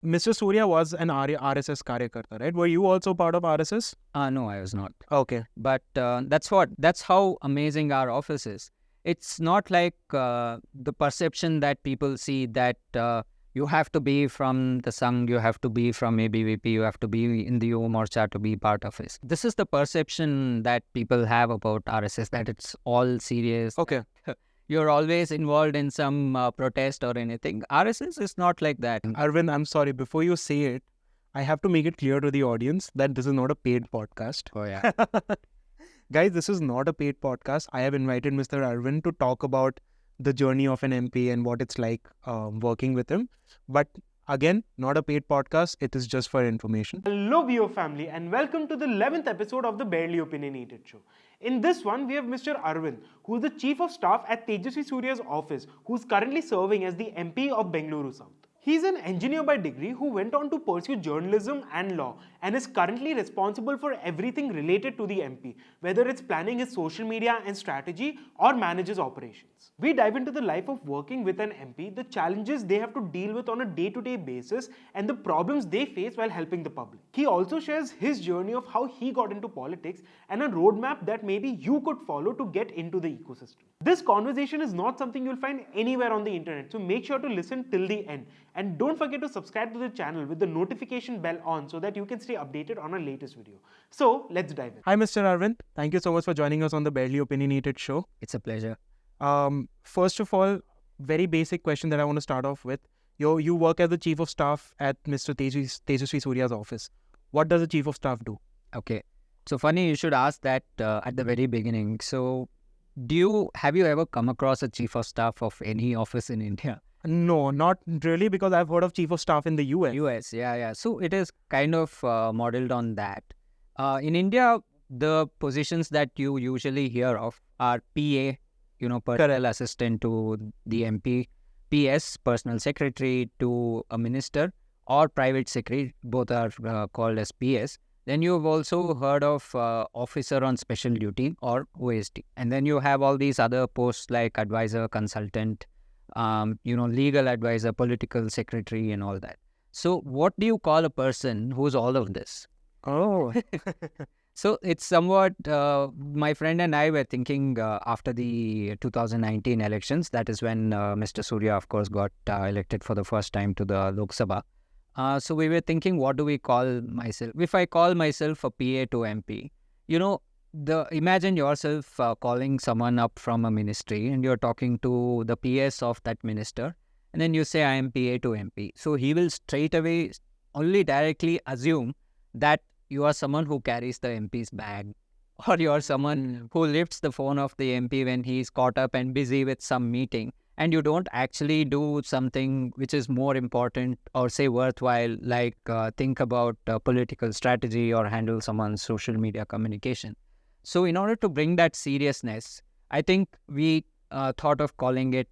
Mr. Surya was an RSS Karyakarta, right? Were you also part of RSS? No, I was not. Okay. But that's how amazing our office is. It's not like the perception that people see that you have to be from the Sangh, you have to be from ABVP, you have to be in the Yuva Morcha to be part of it. This is the perception that people have about RSS, that it's all serious. Okay. You're always involved in some protest or anything. RSS is not like that. Arvind, I'm sorry. Before you say it, I have to make it clear to the audience that this is not a paid podcast. Oh, yeah. Guys, this is not a paid podcast. I have invited Mr. Aravind to talk about the journey of an MP and what it's like working with him. But again, not a paid podcast. It is just for information. Hello, viewer family, and welcome to the 11th episode of the Barely Opinionated show. In this one, we have Mr. Aravind, who is the Chief of Staff at Tejasvi Surya's office, who is currently serving as the MP of Bengaluru South. He's an engineer by degree who went on to pursue journalism and law and is currently responsible for everything related to the MP, whether it's planning his social media and strategy or manages operations. We dive into the life of working with an MP, the challenges they have to deal with on a day-to-day basis, and the problems they face while helping the public. He also shares his journey of how he got into politics and a roadmap that maybe you could follow to get into the ecosystem. This conversation is not something you'll find anywhere on the internet, so make sure to listen till the end. And don't forget to subscribe to the channel with the notification bell on so that you can stay updated on our latest video. So let's dive in. Hi, Mr. Aravind. Thank you so much for joining us on the Barely Opinionated show. It's a pleasure. First of all, very basic question that I want to start off with. You work as the Chief of Staff at Mr. Tejasvi Surya's office. What does the Chief of Staff do? Okay. So funny you should ask that at the very beginning. So have you ever come across a Chief of Staff of any office in India? No, not really, because I've heard of Chief of Staff in the US. US, yeah. So it is kind of modeled on that. In India, the positions that you usually hear of are PA, personal assistant to the MP, PS, personal secretary to a minister, or private secretary, both are called as PS. Then you've also heard of officer on special duty or OSD. And then you have all these other posts like advisor, consultant, legal advisor, political secretary and all that. So what do you call a person who's all of this? Oh. So it's somewhat, my friend and I were thinking after the 2019 elections, that is when Mr. Surya, of course, got elected for the first time to the Lok Sabha. So we were thinking, what do we call myself? If I call myself a PA to MP, imagine yourself calling someone up from a ministry and you're talking to the PS of that minister, and then you say, I am PA to MP. So he will straight away only directly assume that you are someone who carries the MP's bag, or you are someone who lifts the phone of the MP when he's caught up and busy with some meeting, and you don't actually do something which is more important or say worthwhile, like think about political strategy or handle someone's social media communication. So in order to bring that seriousness, I think we thought of calling it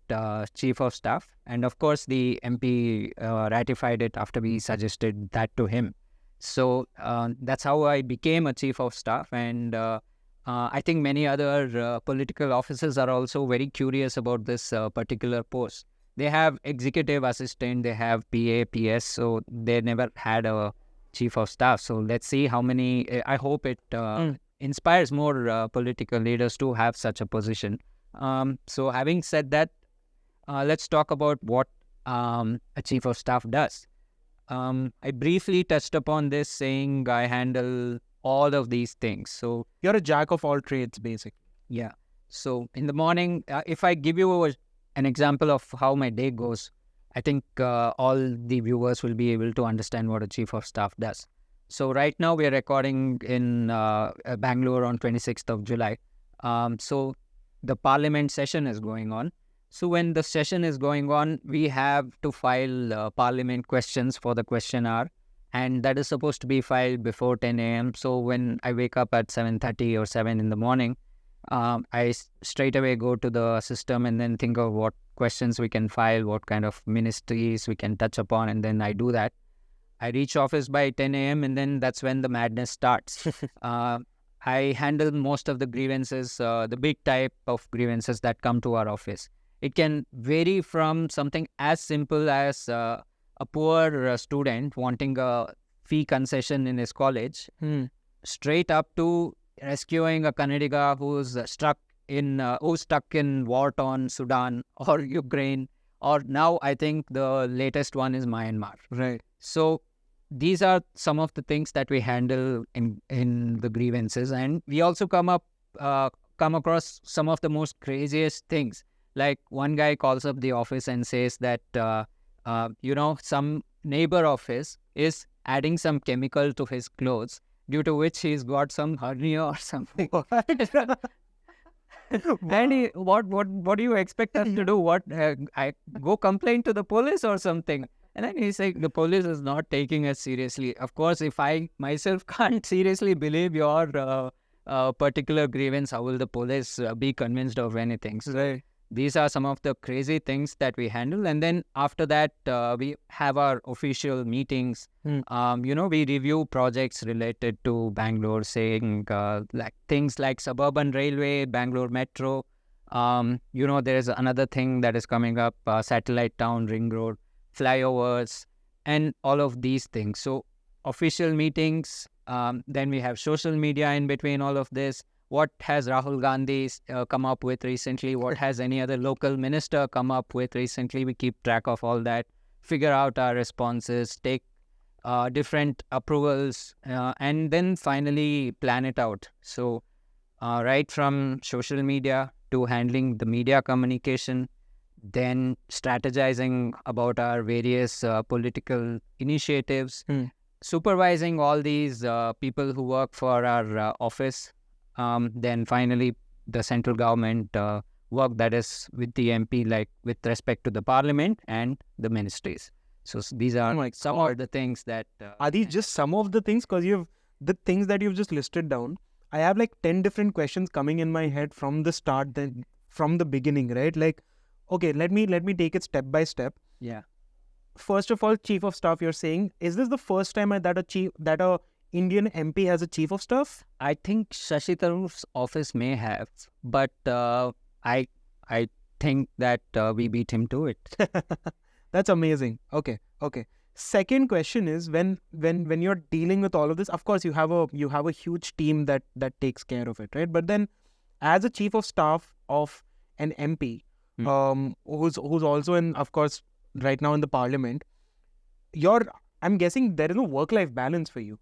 Chief of Staff. And of course, the MP ratified it after we suggested that to him. So that's how I became a Chief of Staff. And I think many other political officers are also very curious about this particular post. They have executive assistant, they have PA, PS, so they never had a Chief of Staff. So let's see how many, I hope it inspires more political leaders to have such a position. So having said that, let's talk about what a Chief of Staff does. I briefly touched upon this saying I handle all of these things. So you're a jack of all trades, basically. Yeah. So in the morning, if I give you an example of how my day goes, I think all the viewers will be able to understand what a Chief of Staff does. So right now we are recording in Bangalore on 26th of July. So the Parliament session is going on. So when the session is going on, we have to file Parliament questions for the question hour, and that is supposed to be filed before 10 a.m. So when I wake up at 7:30 or 7 in the morning, I straight away go to the system and then think of what questions we can file, what kind of ministries we can touch upon, and then I do that. I reach office by 10 a.m. and then that's when the madness starts. I handle most of the grievances, the big type of grievances that come to our office. It can vary from something as simple as a a poor student wanting a fee concession in his college, straight up to rescuing a Kannadiga who's stuck in war-torn Sudan or Ukraine, or now I think the latest one is Myanmar. Right. So these are some of the things that we handle in the grievances, and we also come across some of the most craziest things. Like one guy calls up the office and says that some neighbor of his is adding some chemical to his clothes, due to which he's got some hernia or something. And what do you expect us to do? What I go complain to the police or something? And then he's like, the police is not taking us seriously. Of course, if I myself can't seriously believe your particular grievance, how will the police be convinced of anything? So Right. these are some of the crazy things that we handle. And then after that, we have our official meetings. We review projects related to Bangalore, saying like things like suburban railway, Bangalore metro. There's another thing that is coming up, satellite town, ring road, flyovers, and all of these things. So official meetings, then we have social media in between all of this. What has Rahul Gandhi come up with recently? What has any other local minister come up with recently? We keep track of all that, figure out our responses, take different approvals, and then finally plan it out. So right from social media to handling the media communication, then strategizing about our various political initiatives, supervising all these people who work for our office, then finally the central government work that is with the MP, like with respect to the parliament and the ministries. So these are some of the things that... Are these just some of the things? Because the things that you've just listed down, I have like 10 different questions coming in my head from the start, then from the beginning, right? Like, okay, let me take it step by step. Yeah. First of all, chief of staff, you're saying, is this the first time that a Indian MP has a chief of staff? I think Shashi Tharoor's office may have, but I think that we beat him to it. That's amazing. Okay. Second question is, when you're dealing with all of this, of course you have a huge team that takes care of it, right? But then, as a chief of staff of an MP, who's also in, of course, right now in the parliament, I'm guessing there is no work-life balance for you.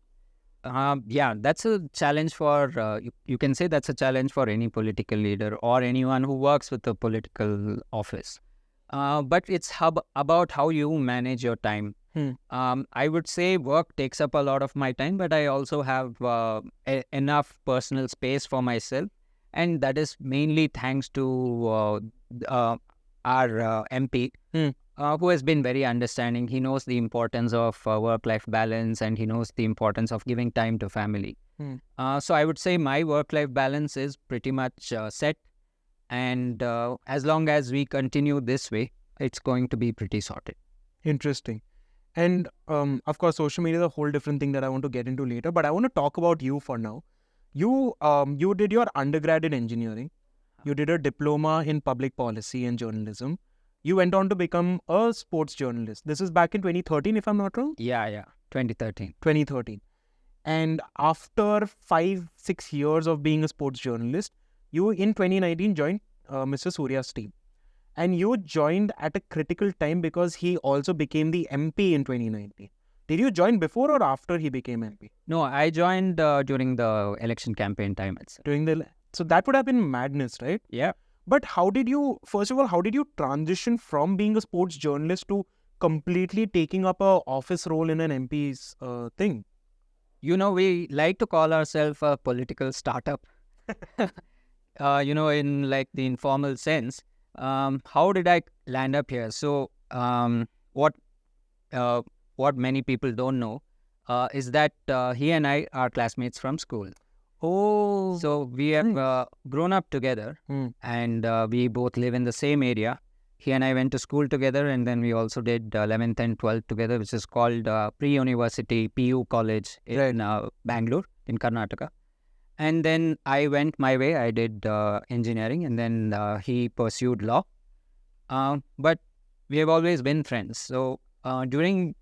Yeah, that's a challenge for, you can say that's a challenge for any political leader or anyone who works with a political office. But it's about how you manage your time. I would say work takes up a lot of my time, but I also have enough personal space for myself. And that is mainly thanks to our MP, who has been very understanding. He knows the importance of work-life balance, and he knows the importance of giving time to family. So I would say my work-life balance is pretty much set. And as long as we continue this way, it's going to be pretty sorted. Interesting. And of course, social media is a whole different thing that I want to get into later. But I want to talk about you for now. You did your undergrad in engineering. You did a diploma in public policy and journalism. You went on to become a sports journalist. This is back in 2013, if I'm not wrong? Yeah, 2013. 2013. And after 5-6 years of being a sports journalist, you in 2019 joined Mr. Surya's team. And you joined at a critical time because he also became the MP in 2019. Did you join before or after he became MP? No, I joined during the election campaign time itself. So that would have been madness, right? Yeah. But how did you transition from being a sports journalist to completely taking up a office role in an MP's thing? We like to call ourselves a political startup. In like the informal sense. How did I land up here? So what many people don't know is that he and I are classmates from school. Oh. So we have grown up together, and we both live in the same area. He and I went to school together, and then we also did 11th and 12th together, which is called Pre-University PU College in Bangalore, in Karnataka. And then I went my way. I did engineering, and then he pursued law. But we have always been friends. So during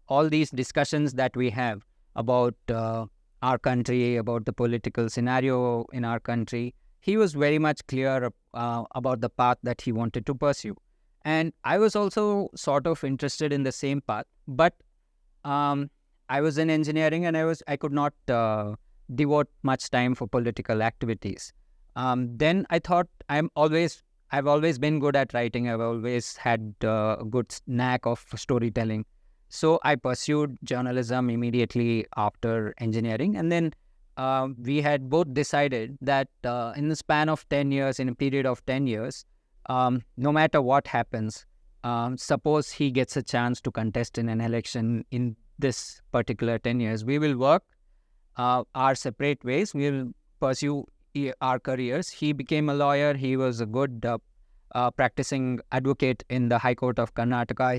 all these discussions that we have about our country, about the political scenario in our country, he was very much clear about the path that he wanted to pursue. And I was also sort of interested in the same path, but I was in engineering and I could not devote much time for political activities. Then I thought I've always been good at writing. I've always had a good knack of storytelling. So I pursued journalism immediately after engineering. And then we had both decided that in the span of 10 years, in a period of 10 years, no matter what happens, suppose he gets a chance to contest in an election in this particular 10 years, we will work our separate ways. We will pursue our careers. He became a lawyer. He was a good practicing advocate in the High Court of Karnataka.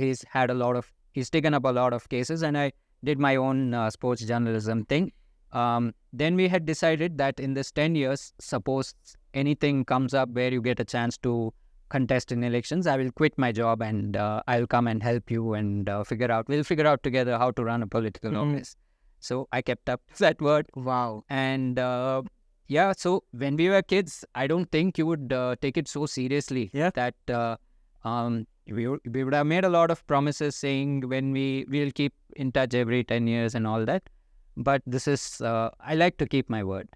He's taken up a lot of cases, and I did my own sports journalism thing. Then we had decided that in this 10 years, suppose anything comes up where you get a chance to contest in elections, I will quit my job and I'll come and help you and we'll figure out together how to run a political office. So I kept up that word. Wow. And so when we were kids, I don't think you would take it so seriously that we would have made a lot of promises saying we'll keep in touch every 10 years and all that. But this is, I like to keep my word.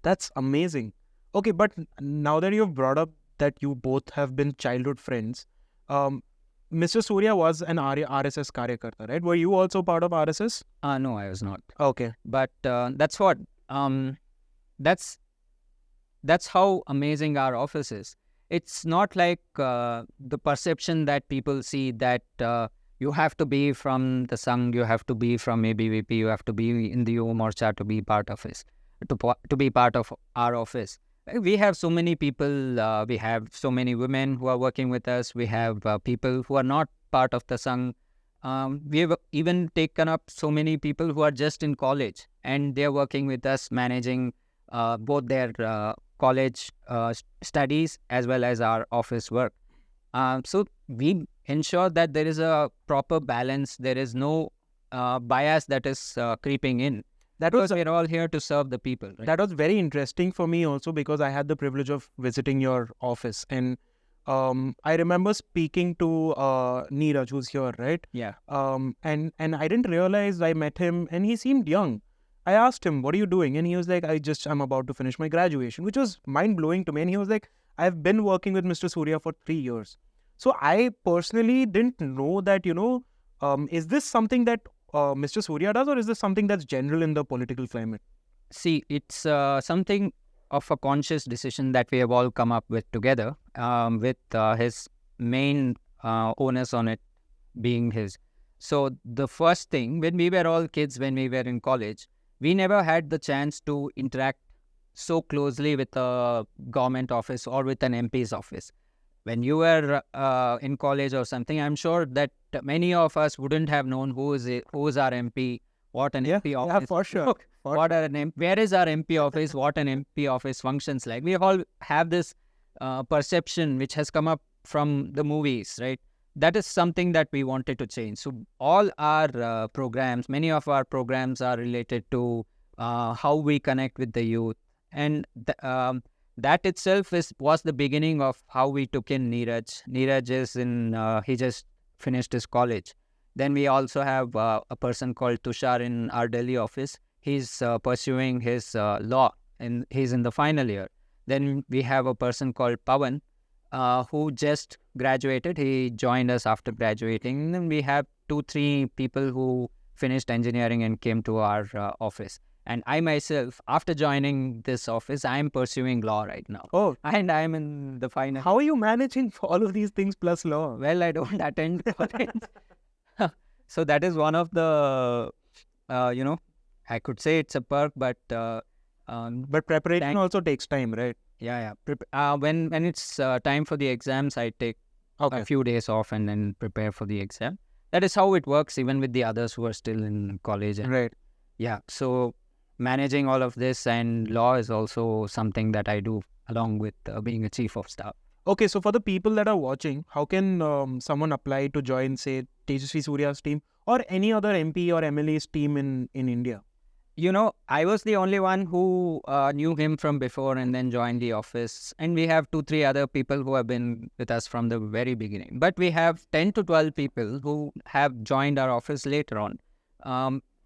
That's amazing. Okay, but now that you've brought up that you both have been childhood friends, Mr. Surya was an RSS Karyakarta, right? Were you also part of RSS? No, I was not. Okay. But that's how amazing our office is. It's not like the perception that people see that you have to be from the Sangh, you have to be from ABVP, you have to be in the Yuva Morcha to be part of it, to be part of our office. We have so many people, we have so many women who are working with us, we have people who are not part of the Sangh. We have even taken up so many people who are just in college and they're working with us, managing both their college studies as well as our office work. So we ensure that there is a proper balance, there is no bias that is creeping in. Because we're all here to serve the people. Right? That was very interesting for me also because I had the privilege of visiting your office. And I remember speaking to Neeraj, who's here, right? Yeah. And I didn't realize I met him and he seemed young. I asked him, what are you doing? And he was like, I'm about to finish my graduation, which was mind-blowing to me. And he was like, I've been working with Mr. Surya for 3 years. So I personally didn't know that, is this something that Mr. Surya does, or is this something that's general in the political climate? See, it's something of a conscious decision that we have all come up with together, with his main onus on it being his. So the first thing, when we were all kids, when we were in college, we never had the chance to interact so closely with a government office or with an MP's office. When you were in college or something, I'm sure that many of us wouldn't have known who is our MP, what an MP office. Yeah, for sure. Where is our MP office, what an MP office functions like. We all have this perception which has come up from the movies, right? That is something that we wanted to change. So all our programs, many of our programs are related to how we connect with the youth. And that itself was the beginning of how we took in Neeraj. Neeraj is he just finished his college. Then we also have a person called Tushar in our Delhi office. He's pursuing his law and he's in the final year. Then we have a person called Pawan who just graduated. He joined us after graduating. And then we have 2-3 people who finished engineering and came to our office. And I myself, after joining this office, I am pursuing law right now. Oh. And I am in the final. How are you managing all of these things plus law? Well, I don't attend college. So that is one of the, I could say it's a perk, but... but preparation also takes time, right? Yeah. When it's time for the exams, I take a few days off and then prepare for the exam. That is how it works, even with the others who are still in college. Right. Yeah. So managing all of this and law is also something that I do along with being a chief of staff. Okay, so for the people that are watching, how can someone apply to join, say, Tejasvi Surya's team or any other MP or MLA's team in India? I was the only one who knew him from before and then joined the office. And we have 2, 3 other people who have been with us from the very beginning. But we have 10 to 12 people who have joined our office later on.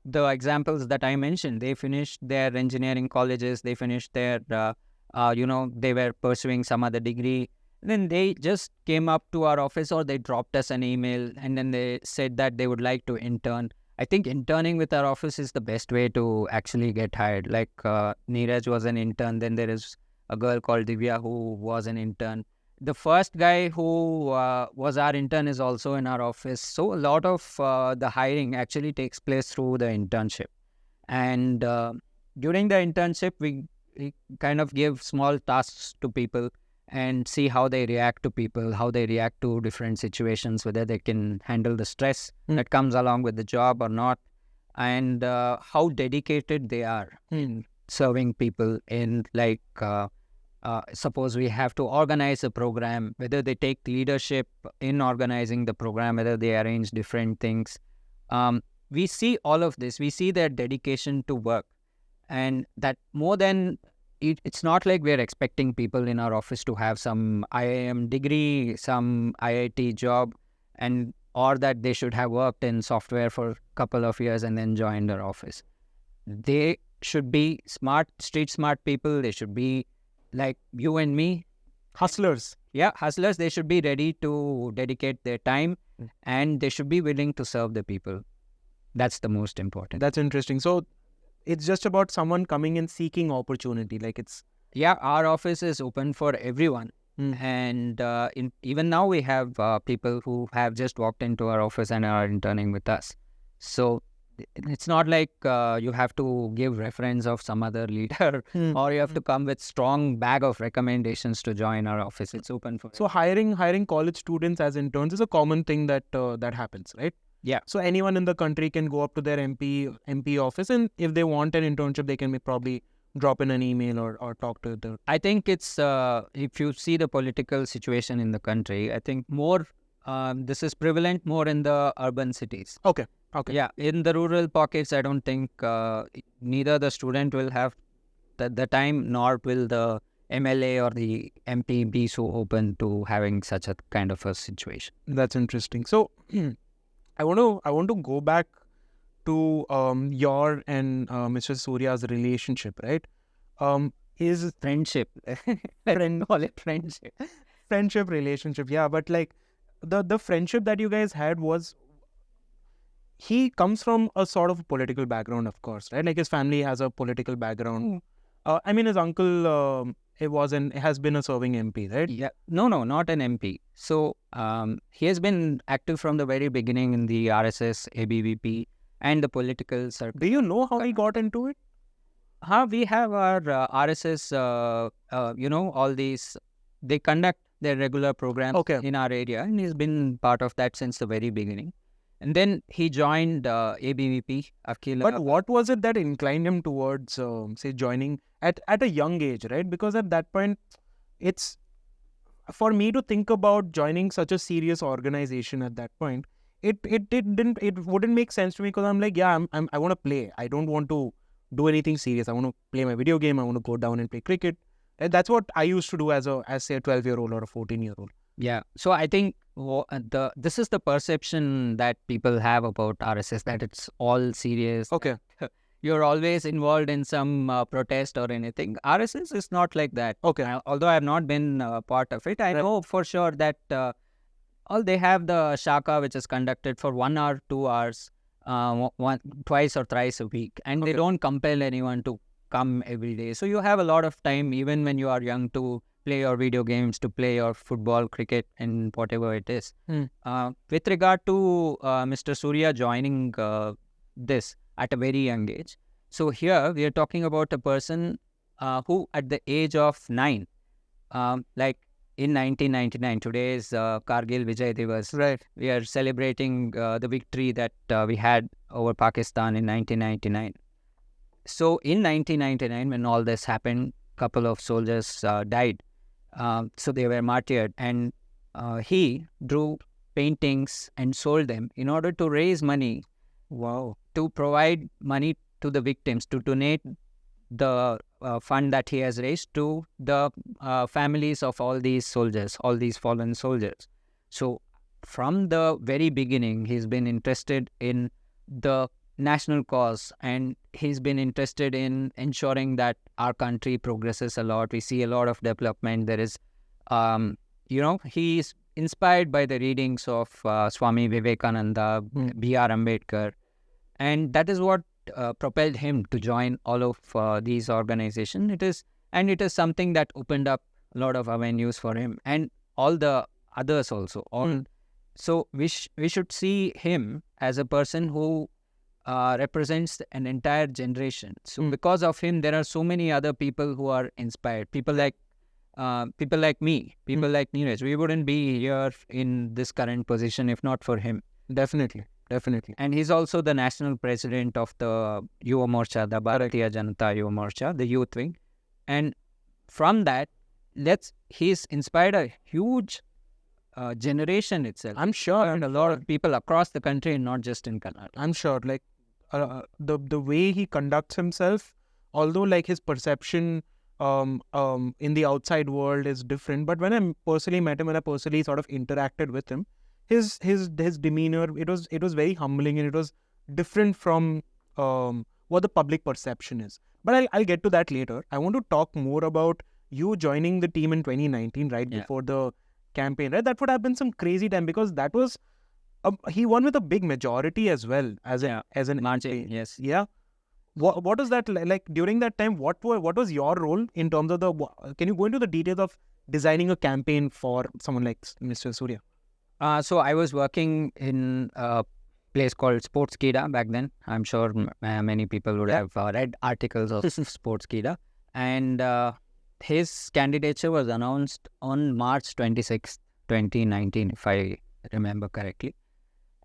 The examples that I mentioned, they finished their engineering colleges, they finished their, they were pursuing some other degree. Then they just came up to our office or they dropped us an email and then they said that they would like to intern. I think interning with our office is the best way to actually get hired. Like Neeraj was an intern. Then there is a girl called Divya who was an intern. The first guy who was our intern is also in our office. So a lot of the hiring actually takes place through the internship. And during the internship, we kind of give small tasks to people and see how they react to people, how they react to different situations, whether they can handle the stress that comes along with the job or not, and how dedicated they are in serving people in suppose we have to organize a program, whether they take leadership in organizing the program, whether they arrange different things. We see all of this. We see their dedication to work, and that more than it's not like we're expecting people in our office to have some IIM degree, some IIT job, or that they should have worked in software for a couple of years and then joined our office. They should be smart, street smart people. They should be like you and me. Hustlers. Yeah, hustlers. They should be ready to dedicate their time and they should be willing to serve the people. That's the most important. That's interesting. So it's just about someone coming and seeking opportunity. Like it's... Yeah, our office is open for everyone. And even now we have people who have just walked into our office and are interning with us. So it's not like you have to give reference of some other leader or you have to come with strong bag of recommendations to join our office. It's open for So hiring college students as interns is a common thing that that happens, right? Yeah. So anyone in the country can go up to their MP office, and if they want an internship, they can probably drop in an email or talk to the... I think it's, if you see the political situation in the country, I think more, this is prevalent more in the urban cities. Okay. Yeah, in the rural pockets, I don't think neither the student will have the time nor will the MLA or the MP be so open to having such a kind of a situation. That's interesting. So I want to go back to your and Mr. Surya's relationship, right? His friendship, call it friendship. Friendship relationship, yeah. But like the friendship that you guys had was, he comes from a sort of political background, of course, right? Like his family has a political background. I mean, his uncle has been a serving MP, right? Yeah, no, not an MP. So he has been active from the very beginning in the RSS, ABVP, and the political circle. Do you know how he got into it? We have our RSS, all these, they conduct their regular programs in our area, and he's been part of that since the very beginning. And then he joined ABVP, Akhil. But what was it that inclined him towards, say, joining at a young age, right? Because at that point, it's, for me to think about joining such a serious organization at that point, it wouldn't make sense to me, because I'm like, yeah, I want to play. I don't want to do anything serious. I want to play my video game. I want to go down and play cricket. And that's what I used to do as say a 12-year-old or a 14-year-old. Yeah. So I think this is the perception that people have about RSS, that it's all serious. Okay. You're always involved in some protest or anything. RSS is not like that. Okay. Although I have not been part of it, I know for sure that they have the Shaka, which is conducted for 1 hour, 2 hours, twice or thrice a week. And they don't compel anyone to come every day. So you have a lot of time, even when you are young, to play your video games, to play your football, cricket, and whatever it is. With regard to Mr. Surya joining this at a very young age, so here we are talking about a person who at the age of 9, like in 1999, today is Kargil Vijay Divas. Right. We are celebrating the victory that we had over Pakistan in 1999. So in 1999, when all this happened, couple of soldiers died. So they were martyred, and he drew paintings and sold them in order to raise money. Wow. To provide money to the victims, to donate the fund that he has raised to the families of all these soldiers, all these fallen soldiers. So from the very beginning, he's been interested in the national cause, and he's been interested in ensuring that our country progresses a lot. We see a lot of development. There is, he's inspired by the readings of Swami Vivekananda, B.R. Ambedkar, and that is what propelled him to join all of these organizations. It is something that opened up a lot of avenues for him and all the others also. So we should see him as a person who represents an entire generation. So because of him, there are so many other people who are inspired. People like me, people like Neeraj. We wouldn't be here in this current position if not for him. Definitely. And he's also the national president of the Yuva Morcha, the Bharatiya Janata Yuva Morcha, the youth wing. And from that, he's inspired a huge generation itself. I'm sure. And a lot of people across the country, and not just in Karnataka. I'm sure. Like the way he conducts himself, although like his perception in the outside world is different, but when I personally met him, when I personally sort of interacted with him, his demeanor, it was very humbling, and it was different from what the public perception is. But I'll get to that later. I want to talk more about you joining the team in 2019, right before the campaign. Right, that would have been some crazy time, because that was he won with a big majority as well as an margin. Yes. Yeah. What is that like during that time? What was your role in terms of can you go into the details of designing a campaign for someone like Mr. Surya? So I was working in a place called Sports Kida back then. I'm sure many people would have read articles of Sports Kida. And his candidature was announced on March 26, 2019, if I remember correctly.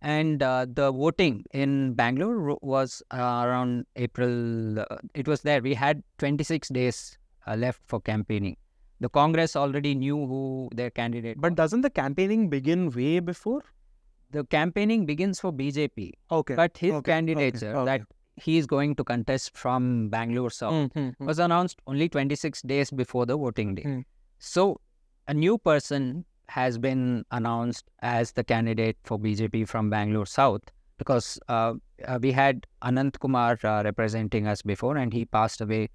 And the voting in Bangalore was around April. It was there. We had 26 days left for campaigning. The Congress already knew who their candidate But was. doesn't the campaigning begin way before? The campaigning begins for BJP. Okay. But his candidature that he is going to contest from Bangalore South was announced only 26 days before the voting day. So a new person has been announced as the candidate for BJP from Bangalore South, because we had Anant Kumar representing us before, and he passed away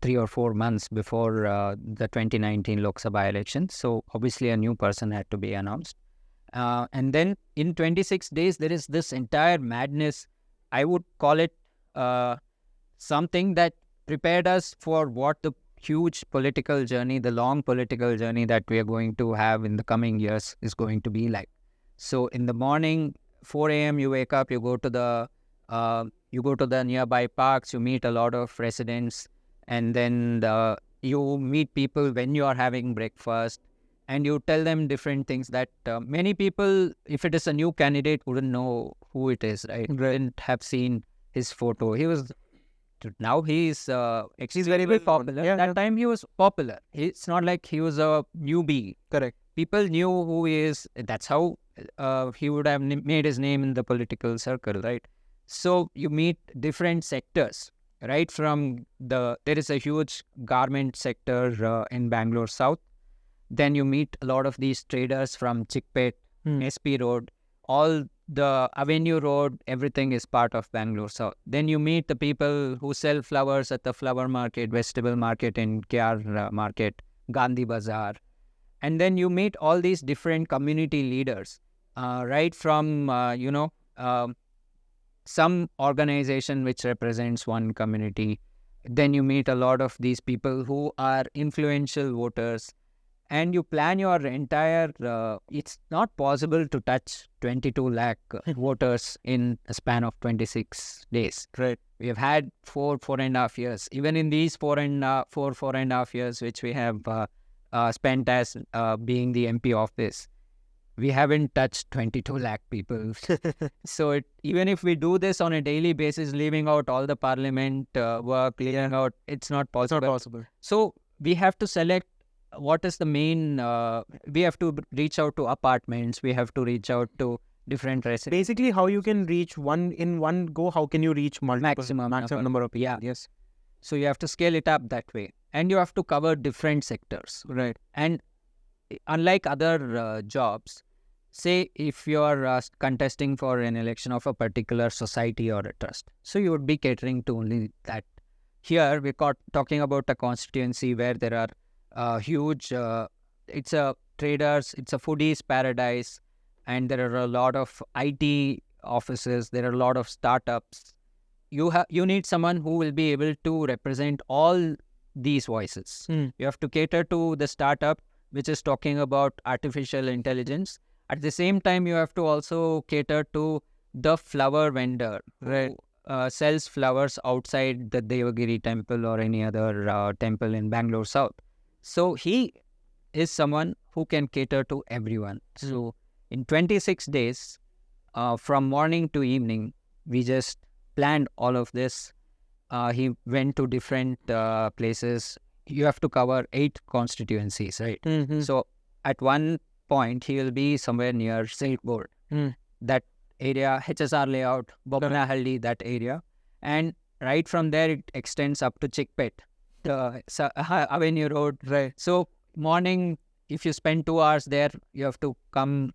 3 or 4 months before the 2019 Lok Sabha elections. So obviously a new person had to be announced. And then in 26 days, there is this entire madness. I would call it something that prepared us for what the huge political journey, the long political journey that we are going to have in the coming years is going to be like. So in the morning, 4 a.m. you wake up, you go to the nearby parks, you meet a lot of residents, and then you meet people when you are having breakfast, and you tell them different things that many people, if it is a new candidate, wouldn't know who it is, right? Didn't have seen his photo. Now he's very, very popular. That time he was popular. It's not like he was a newbie. Correct. People knew who he is. That's how he would have made his name in the political circle, right? So you meet different sectors, right? There is a huge garment sector in Bangalore South. Then you meet a lot of these traders from Chickpet, SP Road, all the Avenue Road, everything is part of Bangalore South. Then you meet the people who sell flowers at the flower market, vegetable market in KR Market, Gandhi Bazaar. And then you meet all these different community leaders, right from, some organization which represents one community. Then you meet a lot of these people who are influential voters. And you plan your entire, it's not possible to touch 22 lakh voters in a span of 26 days. Right. We have had 4.5 years. Even in these 4.5 years, which we have spent as being the MP office, we haven't touched 22 lakh people. So even if we do this on a daily basis, leaving out all the parliament work, leaving out, it's not possible. It's not possible. So we have to select what is the main, we have to reach out to apartments, we have to reach out to different residents. Basically, how you can reach in one go, how can you reach Maximum number of people? Yeah. Yes. So you have to scale it up that way. And you have to cover different sectors. Right. And unlike other jobs, say if you are contesting for an election of a particular society or a trust, so you would be catering to only that. Here we're talking about a constituency where there are huge, it's a traders, it's a foodies paradise, and there are a lot of IT offices, there are a lot of startups. You need someone who will be able to represent all these voices. You have to cater to the startup which is talking about artificial intelligence. At the same time, you have to also cater to the flower vendor who sells flowers outside the Devagiri temple or any other temple in Bangalore South. So he is someone who can cater to everyone. So in 26 days, from morning to evening, we just planned all of this. He went to different places. You have to cover 8 constituencies, right? So at one point, he will be somewhere near Silk Board. That area, HSR layout, Bobanahalli, that area. And right from there, it extends up to Chickpet, the Avenue Road. Right. So morning, if you spend 2 hours there, you have to come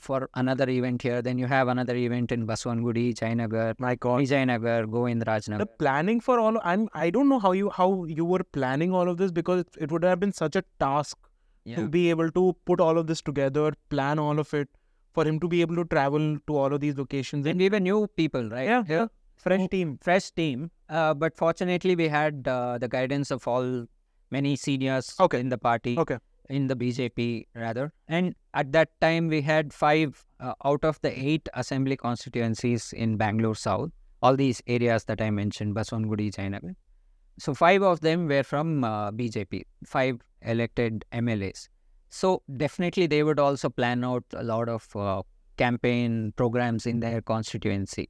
for another event here. Then you have another event in Baswangudi, Jayanagar, Vijayanagar, Govindrajnagar. The planning for all, I don't know how you were planning all of this, because it would have been such a task to be able to put all of this together, plan all of it, for him to be able to travel to all of these locations. And we were new people, right? Yeah. Fresh team. But fortunately, we had the guidance of many seniors in the party. In the BJP rather. And at that time, we had 5 out of the 8 assembly constituencies in Bangalore South, all these areas that I mentioned, Baswangudi, Jayanagar. So 5 of them were from BJP, 5 elected MLAs. So definitely they would also plan out a lot of campaign programs in their constituency.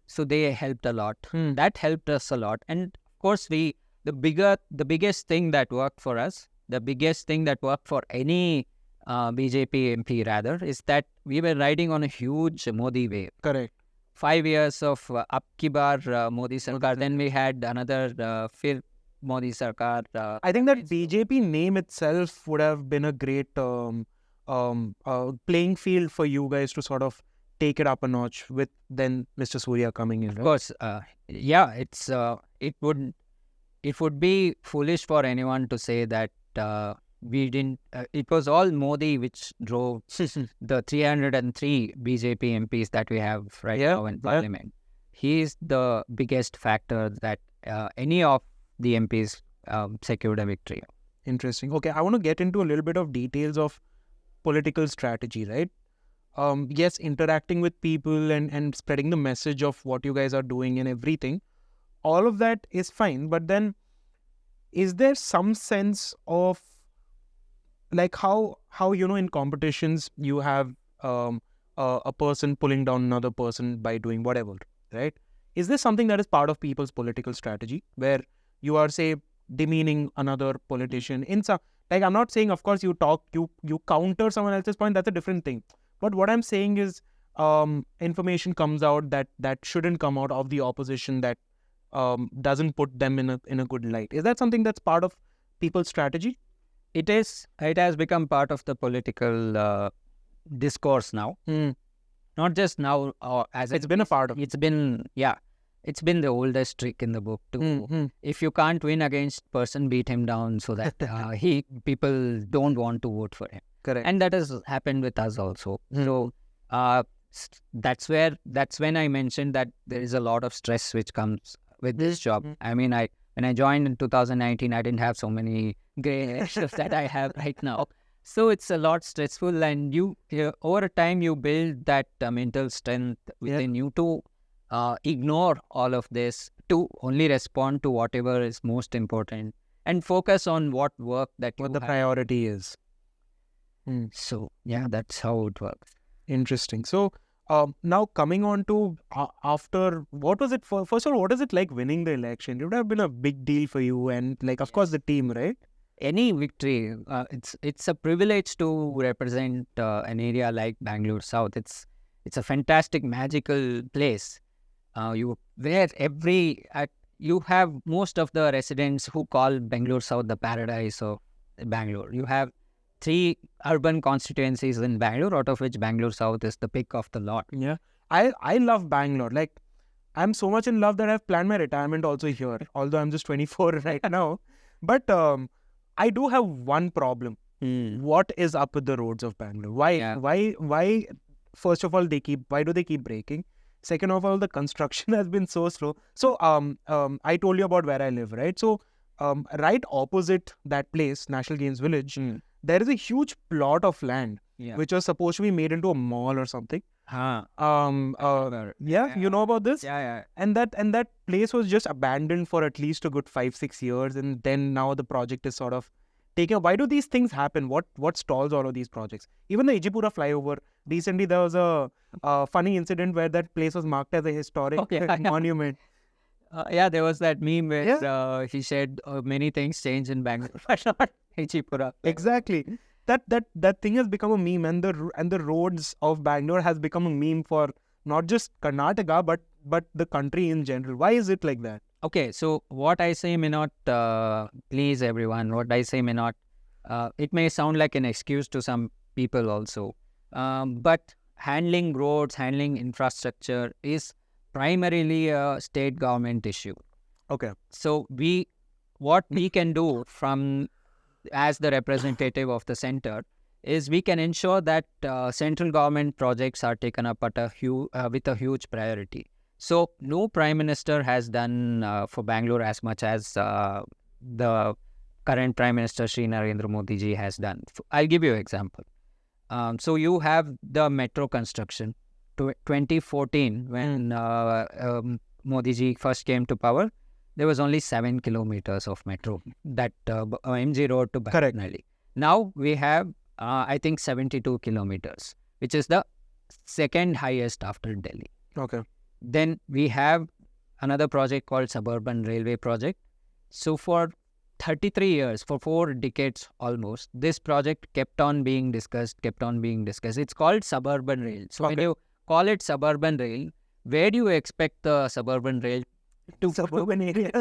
So they helped a lot. That helped us a lot. And of course, the biggest thing that worked for us, the biggest thing that worked for any BJP MP rather, is that we were riding on a huge Modi wave. Correct. 5 years of Ab Ki Baar Modi Sarkar. Then we had another Fir Modi Sarkar. I think that BJP name itself would have been a great playing field for you guys to sort of take it up a notch with then Mr. Surya coming in. Right? Of course, it would be foolish for anyone to say that we didn't. It was all Modi which drove the 303 BJP MPs that we have now in Parliament. He is the biggest factor that any of the MPs secured a victory. Interesting. Okay, I want to get into a little bit of details of political strategy, right? Yes, interacting with people and spreading the message of what you guys are doing and everything. All of that is fine, but then is there some sense of like how in competitions you have a person pulling down another person by doing whatever, right? Is this something that is part of people's political strategy, where you are, say, demeaning another politician in some, like, I'm not saying, of course, you counter someone else's point, that's a different thing. But what I'm saying is information comes out that shouldn't come out of the opposition, that doesn't put them in a good light. Is that something that's part of people's strategy? It is. It has become part of the political discourse now. Not just now, it's been a part of. It's been the oldest trick in the book too. If you can't win against person, beat him down so that people don't want to vote for him. Correct. And that has happened with us also. So that's when I mentioned that there is a lot of stress which comes with this job. I mean, when I joined in 2019, I didn't have so many gray hairs that I have right now. So it's a lot stressful, and you over time you build that mental strength within you to ignore all of this, to only respond to whatever is most important and focus on what work that what the priority is. So yeah, that's how it works. Interesting. So now coming on to after, what was it first of all, what is it like winning the election? It would have been a big deal for you and, like, of course, the team, right? any victory. It's a privilege to represent an area like Bangalore South. It's a fantastic, magical place. You where you have most of the residents who call Bangalore South the paradise of Bangalore. You have 3 urban constituencies in Bangalore, out of which Bangalore South is the pick of the lot. Yeah. I love Bangalore. Like, I'm so much in love that I've planned my retirement also here, although I'm just 24 right now. But I do have one problem. What is up with the roads of Bangalore? Why? First of all, why do they keep breaking? Second of all, the construction has been so slow. So I told you about where I live, right? So right opposite that place, National Games Village, there is a huge plot of land which was supposed to be made into a mall or something. Huh. You know about this? Yeah. And that place was just abandoned for at least a good 5-6 years, and then now the project is sort of taken. Why do these things happen? What stalls all of these projects? Even the Ijipura flyover. Recently, there was a funny incident where that place was marked as a historic monument. There was that meme where he said many things change in Bangalore, but not Ijipura. Exactly. That thing has become a meme, and the roads of Bangalore has become a meme for not just Karnataka but the country in general. Why is it like that? Okay, so what I say may not please everyone. What I say may not. It may sound like an excuse to some people also. But handling roads, handling infrastructure is primarily a state government issue. Okay. So what we can do as the representative of the center is we can ensure that central government projects are taken up with a huge priority. So no prime minister has done for Bangalore as much as the current prime minister Shri Narendra Modi ji has done. I'll give you an example. So you have the metro construction. 2014, when Modi ji first came to power, there was only 7 kilometers of metro, that MG Road to Bangalore. Now we have, I think, 72 kilometers, which is the second highest after Delhi. Okay. Then we have another project called Suburban Railway Project. So for 33 years, for 4 decades almost, this project kept on being discussed. It's called Suburban Rail. So when you call it Suburban Rail, where do you expect the Suburban Rail to suburban areas?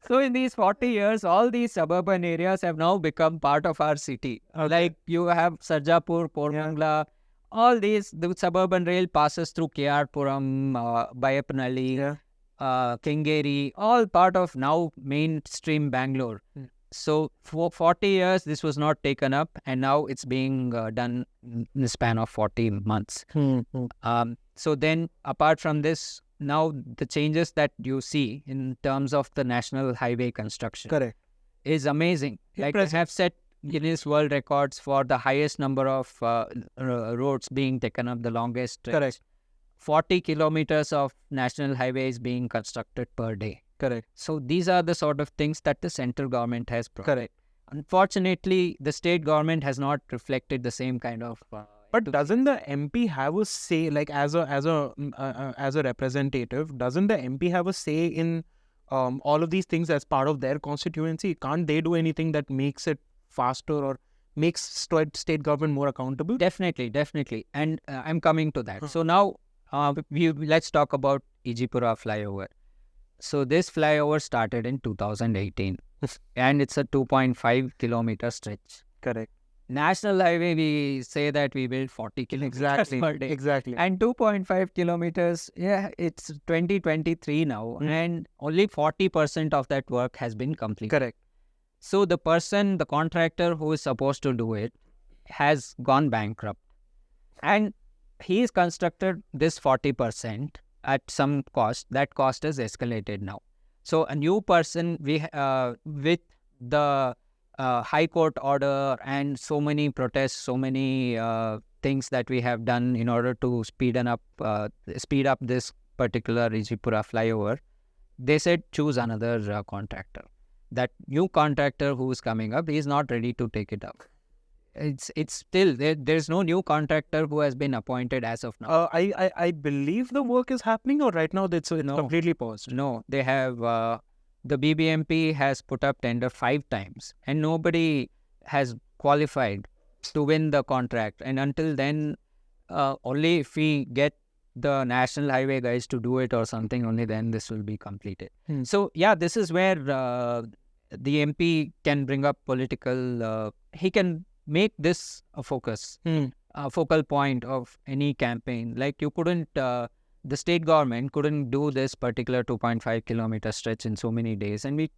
So in these 40 years, all these suburban areas have now become part of our city. Like you have Sarjapur, Pormangla, all these, the suburban rail passes through KR Puram, Bayapanalli, Kengeri, all part of now mainstream Bangalore. So for 40 years, this was not taken up, and now it's being done in the span of 40 months. So then, apart from this, now the changes that you see in terms of the national highway construction is amazing. Like they have set Guinness World Records for the highest number of roads being taken up, the longest stretch. 40 kilometers of national highways being constructed per day. So these are the sort of things that the central government has brought. Unfortunately, the state government has not reflected the same kind of. But doesn't the MP have a say, like as a representative? Doesn't the MP have a say in all of these things as part of their constituency? Can't they do anything that makes it faster or makes state government more accountable? Definitely. And I'm coming to that. So now let's talk about Ijipura flyover. So this flyover started in 2018 and it's a 2.5 kilometer stretch. National highway, we say that we build 40 kilometers per day. And 2.5 kilometers, it's 2023 now, and only 40% of that work has been completed. So the contractor who is supposed to do it has gone bankrupt. And he's constructed this 40% at some cost. That cost is escalated now. So a new person, with the High Court order and so many protests, so many things that we have done in order to speed up this particular Ijipura flyover, they said choose another contractor. That new contractor who is coming up, he is not ready to take it up. It's still there's no new contractor who has been appointed as of now. I believe the work is happening, or right now it's completely paused. No, they have the BBMP has put up tender 5 times and nobody has qualified to win the contract. And until then, only if we get the national highway guys to do it or something, only then this will be completed. So yeah, this is where the MP can bring up political, he can make this a focus, a focal point of any campaign. Like you couldn't, the state government couldn't do this particular 2.5 kilometer stretch in so many days. And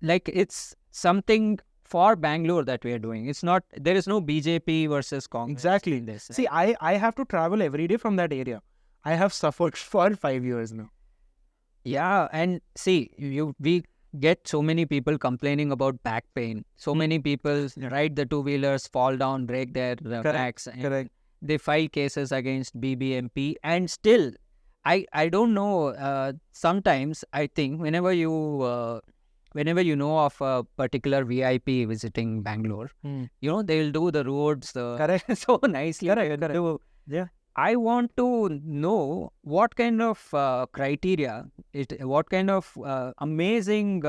it's something for Bangalore that we are doing. It's not, there is no BJP versus Congress. Exactly. in this. See, I have to travel every day from that area. I have suffered for 5 years now. Yeah, and see, we get so many people complaining about back pain. So many people ride the two-wheelers, fall down, break their backs. And Correct. they file cases against BBMP. And still, I don't know, sometimes I think whenever you know of a particular VIP visiting Bangalore, they'll do the roads Correct. so nicely. Correct. Yeah. I want to know what kind of criteria, what kind of amazing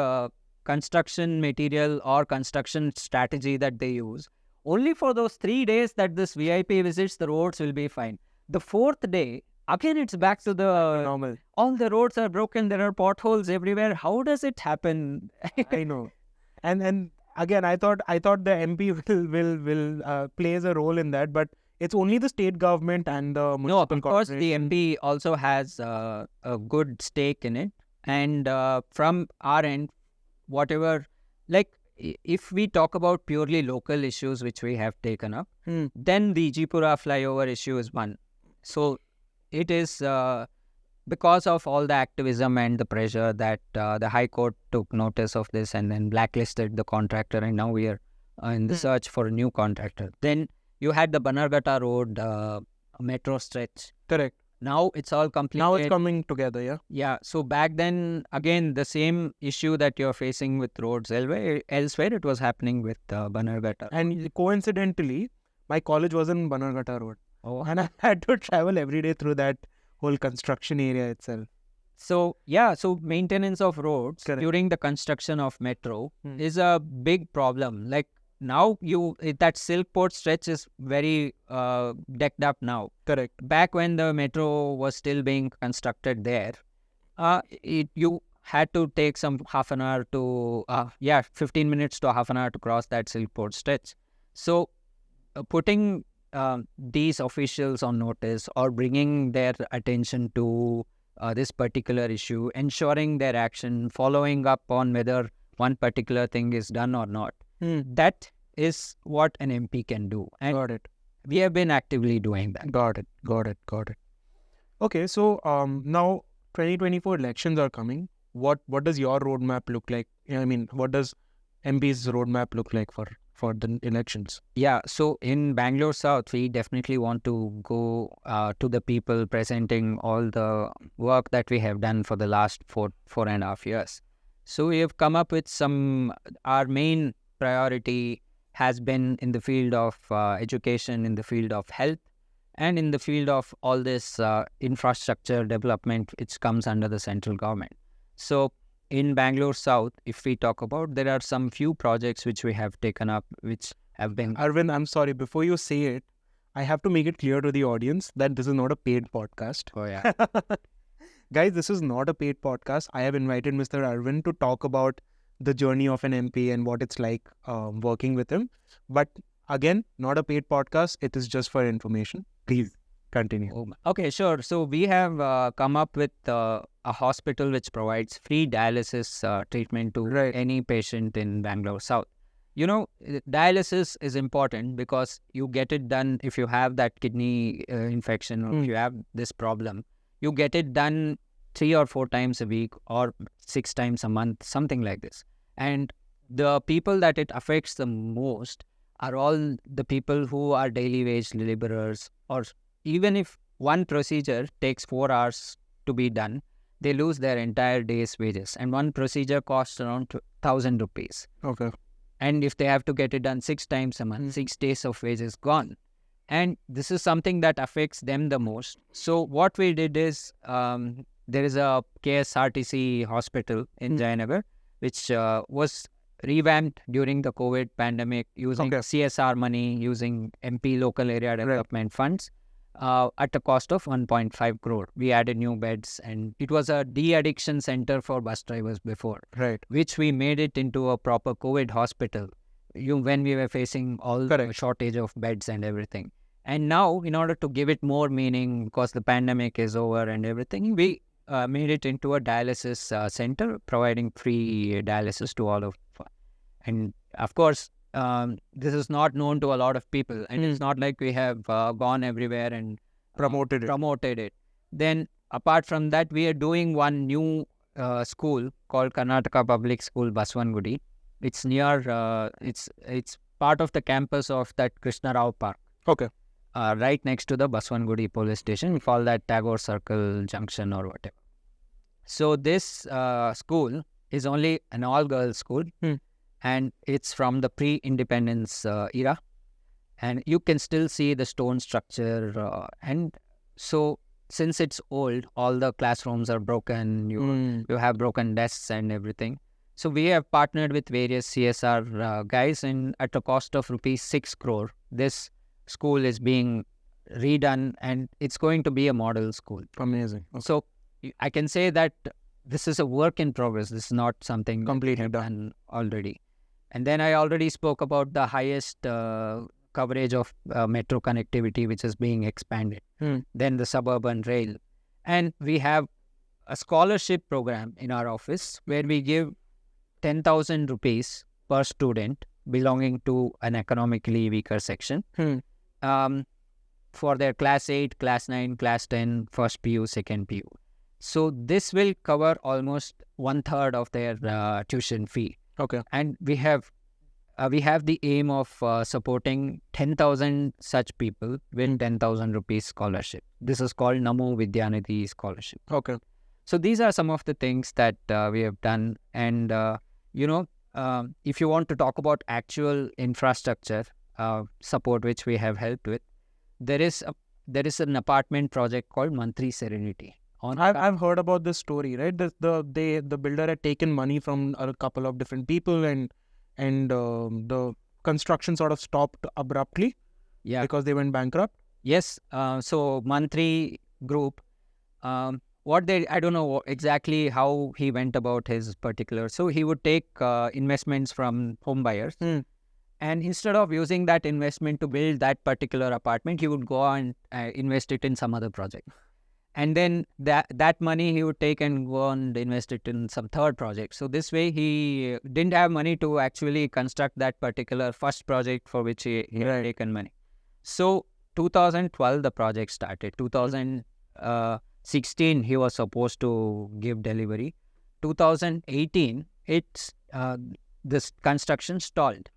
construction material or construction strategy that they use. Only for those 3 days that this VIP visits, the roads will be fine. The 4th day, again it's back to the Normal. all the roads are broken, there are potholes everywhere. How does it happen? I know. And again, I thought the MP will plays a role in that, but it's only the state government and the No, of municipal course, the corporation. MP also has a good stake in it. And from our end, whatever, like if we talk about purely local issues which we have taken up, then the Jipura flyover issue is one. So it is because of all the activism and the pressure that the High Court took notice of this and then blacklisted the contractor, and now we are in the search for a new contractor. Then you had the Banarghatta Road metro stretch. Correct. Now it's all completed. Now it's coming together, yeah. Yeah. So back then, again, the same issue that you're facing with roads elsewhere, it was happening with Banarghatta. And coincidentally, my college was in Banarghatta Road. Oh. And I had to travel every day through that whole construction area itself. So yeah, so maintenance of roads Correct. during the construction of metro is a big problem. Like now that Silkport stretch is very decked up now. Correct. Back when the metro was still being constructed there, you had to take some half an hour to 15 minutes to half an hour to cross that Silkport stretch. So putting these officials on notice or bringing their attention to this particular issue, ensuring their action, following up on whether one particular thing is done or not, that is what an MP can do. And Got it. we have been actively doing that. Got it. Okay, so now 2024 elections are coming. What does your roadmap look like? I mean, what does MP's roadmap look like for the elections? Yeah, so in Bangalore South, we definitely want to go to the people, presenting all the work that we have done for the last 4.5 years. So we have come up with our main priority has been in the field of education, in the field of health, and in the field of all this infrastructure development which comes under the central government. So in Bangalore South, if we talk about, there are some few projects which we have taken up, which have been... Arvind, I'm sorry, before you say it, I have to make it clear to the audience that this is not a paid podcast. Oh yeah. Guys, this is not a paid podcast. I have invited Mr. Aravind to talk about the journey of an MP and what it's like working with him. But again, not a paid podcast. It is just for information. Please continue. Okay, sure. So we have come up with a hospital which provides free dialysis treatment to any patient in Bangalore South. You know, dialysis is important because you get it done if you have that kidney infection or if you have this problem. You get it done 3 or 4 times a week or 6 times a month, something like this. And the people that it affects the most are all the people who are daily wage laborers, or even if one procedure takes 4 hours to be done, they lose their entire day's wages. And one procedure costs around 1,000 rupees. Okay. And if they have to get it done 6 times a month, 6 days of wages gone. And this is something that affects them the most. So what we did is, there is a KSRTC hospital in Jayanagar, which was revamped during the COVID pandemic using CSR money, using MP local area development funds at a cost of 1.5 crore. We added new beds, and it was a de-addiction center for bus drivers before, which we made it into a proper COVID hospital when we were facing all the shortage of beds and everything. And now, in order to give it more meaning, because the pandemic is over and everything, we made it into a dialysis center, providing free dialysis to all of. And of course, this is not known to a lot of people, and it's not like we have gone everywhere and promoted it. Then, apart from that, we are doing one new school called Karnataka Public School, Baswangudi. It's near. It's part of the campus of that Krishna Rao Park. Right next to the Baswangudi police station. We call that Tagore Circle Junction or whatever. So this school is only an all-girls school, and it's from the pre-independence era. And you can still see the stone structure. And so since it's old, all the classrooms are broken. You have broken desks and everything. So we have partnered with various CSR guys, and at a cost of rupees 6 crore, this school is being redone, and it's going to be a model school. Amazing. So I can say that this is a work in progress. This is not something completely done already. And then I already spoke about the highest coverage of metro connectivity, which is being expanded. Then the suburban rail. And we have a scholarship program in our office where we give 10,000 rupees per student belonging to an economically weaker section for their class 8, class 9, class 10, first PU, second PU. So this will cover almost 1/3 of their tuition fee. And we have the aim of supporting 10,000 such people with 10,000 rupees scholarship. This is called Namo Vidyanidhi scholarship. So these are some of the things that we have done. And if you want to talk about actual infrastructure support which we have helped with, there is an apartment project called Mantri Serenity. I've heard about this story, right? The builder had taken money from a couple of different people, and the construction sort of stopped abruptly. Because they went bankrupt. Yes. So Mantri Group, I don't know exactly how he went about his particular. So he would take investments from home buyers, and instead of using that investment to build that particular apartment, he would go and invest it in some other project. And then that money he would take and go and invest it in some third project. So this way he didn't have money to actually construct that particular first project for which he had taken money. So 2012 the project started. 2016 he was supposed to give delivery. 2018 this construction stalled.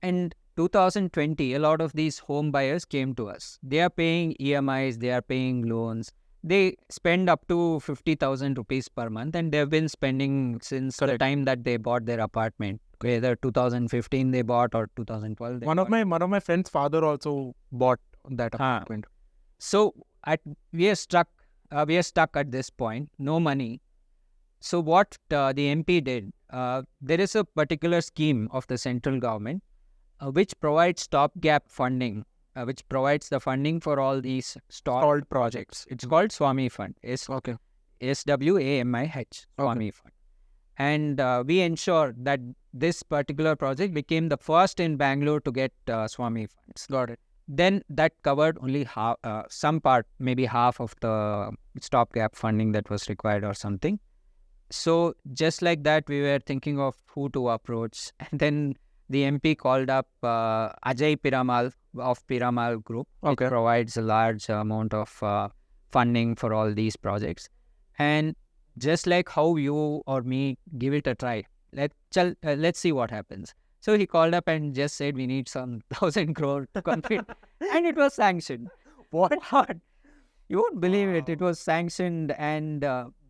And 2020 a lot of these home buyers came to us. They are paying EMIs, they are paying loans. They spend up to 50,000 rupees per month, and they've been spending since the time that they bought their apartment. Whether 2015 they bought or 2012 they One of my friend's father also bought that apartment. So we are stuck at this point, no money. So what the MP did, there is a particular scheme of the central government which provides stopgap funding, which provides the funding for all these stalled projects. It's called Swami Fund. SWAMIH, Swami Fund. And we ensure that this particular project became the first in Bangalore to get Swami funds. Got it. Then that covered only some part, maybe half of the stopgap funding that was required or something. So just like that, we were thinking of who to approach. And then the MP called up Ajay Piramal of Piramal Group, which provides a large amount of funding for all these projects. And just like how you or me give it a try, let's see what happens. So he called up and just said, we need some 1,000 crore to complete. And it was sanctioned. What? You won't believe it. It was sanctioned, and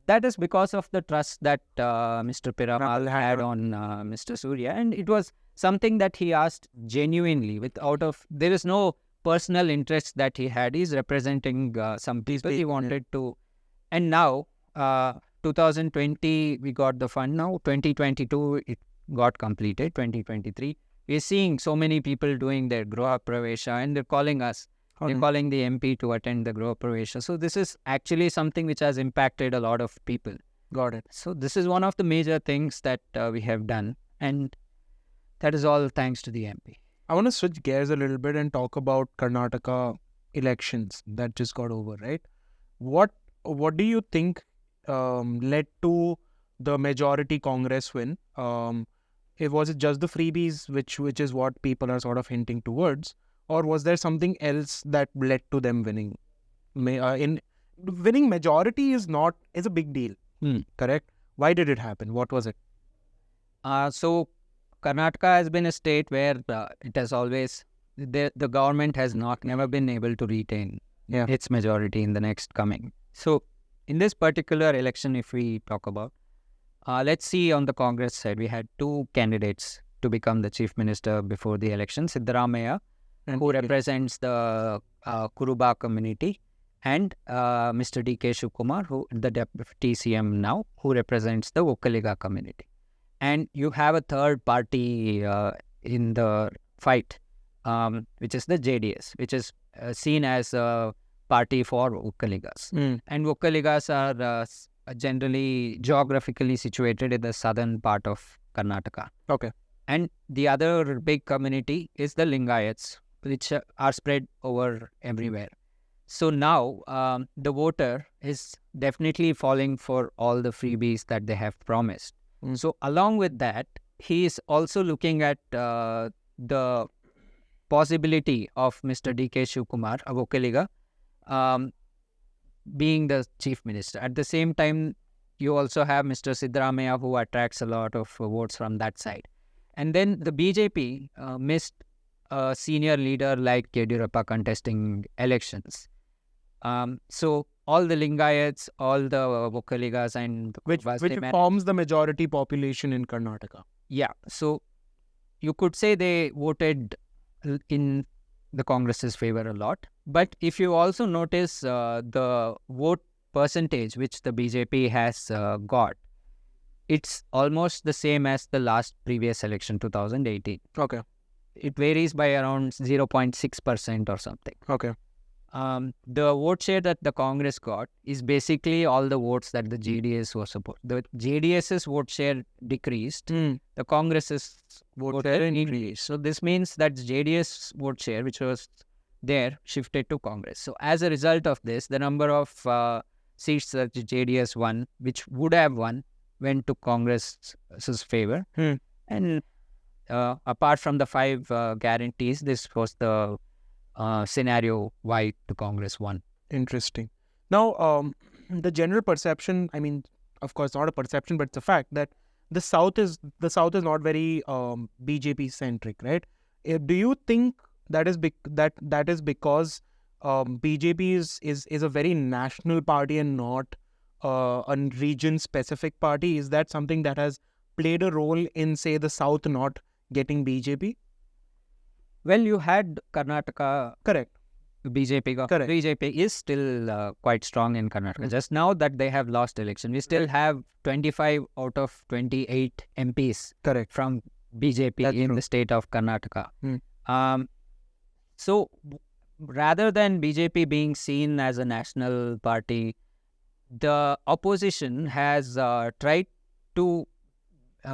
that is because of the trust that Mr. Piramal had on Mr. Surya. And it was something that he asked genuinely, there is no personal interest that he had. He's representing some people he wanted to. And now, to 2020, we got the fund. Now 2022, it got completed. 2023, we're seeing so many people doing their Groha Pravesha, and they're calling us. They're calling the MP to attend the Groha Pravesha. So this is actually something which has impacted a lot of people. Got it. So this is one of the major things that we have done, and that is all thanks to the MP. I want to switch gears a little bit and talk about Karnataka elections that just got over, right? What do you think led to the majority Congress win? Was it just the freebies, which is what people are sort of hinting towards, or was there something else that led to them winning? In winning majority is a big deal, correct? Why did it happen? What was it? So Karnataka has been a state where it has always, the government has never been able to retain its majority in the next coming. So in this particular election, if we talk about, let's see, on the Congress side, we had two candidates to become the chief minister before the election: Siddaramaiah, who represents the Kuruba community, and Mr. D.K. Shivakumar, who the deputy CM now, who represents the Vokkaliga community. And you have a third party in the fight, which is the JDS, which is seen as a party for Vokkaligas. And Vokkaligas are generally geographically situated in the southern part of Karnataka. Okay. And the other big community is the Lingayats, which are spread over everywhere. So now the voter is definitely falling for all the freebies that they have promised. So along with that, he is also looking at the possibility of Mr. D.K. Shivakumar, a Vokkaliga, being the chief minister. At the same time, you also have Mr. Siddaramaiah, who attracts a lot of votes from that side. And then the BJP missed a senior leader like Yediyurappa contesting elections. So all the Lingayats, all the Vokkaligas, and which forms the majority population in Karnataka. Yeah, so you could say they voted in the Congress's favor a lot. But if you also notice the vote percentage which the BJP has got, it's almost the same as the previous election, 2018. Okay. It varies by around 0.6% or something. Okay. The vote share that the Congress got is basically all the votes that the JDS was supposed. The JDS's vote share decreased. The Congress's vote share increased. So this means that the JDS vote share, which was there, shifted to Congress. So as a result of this, the number of seats that the JDS won, which would have won, went to Congress's favor. And apart from the 5 guarantees, this was the scenario why the Congress won. Interesting. Now, the general perception, I mean, of course, not a perception, but it's a fact that the South is not very BJP centric, right? Do you think that is because BJP is a very national party and not a region specific party? Is that something that has played a role in, say, the South not getting BJP? Well, you had Karnataka. Correct. BJP. Correct. BJP is still quite strong in Karnataka. Just now that they have lost election, we still have 25 out of 28 MPs. Correct. From BJP in the state of Karnataka. So rather than BJP being seen as a national party, the opposition has tried to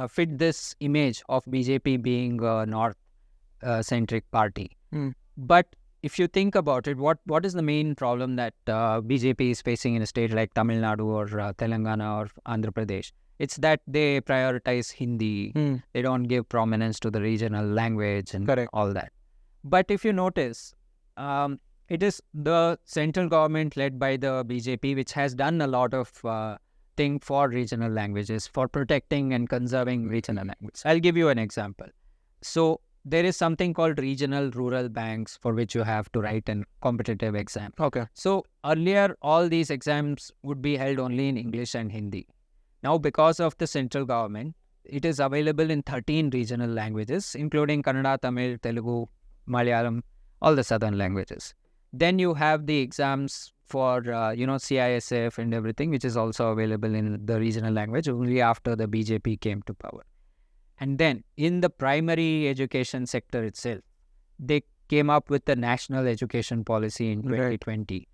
fit this image of BJP being a north-centric party. But if you think about it, what is the main problem that BJP is facing in a state like Tamil Nadu or Telangana or Andhra Pradesh? It's that they prioritize Hindi. They don't give prominence to the regional language and all that. But if you notice, it is the central government led by the BJP which has done a lot of thing for regional languages, for protecting and conserving regional language. I'll give you an example. So there is something called regional rural banks for which you have to write a competitive exam. Okay. So earlier, all these exams would be held only in English and Hindi. Now, because of the central government, it is available in 13 regional languages, including Kannada, Tamil, Telugu, Malayalam, all the southern languages. Then you have the exams for CISF and everything, which is also available in the regional language only after the BJP came to power. And then in the primary education sector itself, they came up with the national education policy in 2020.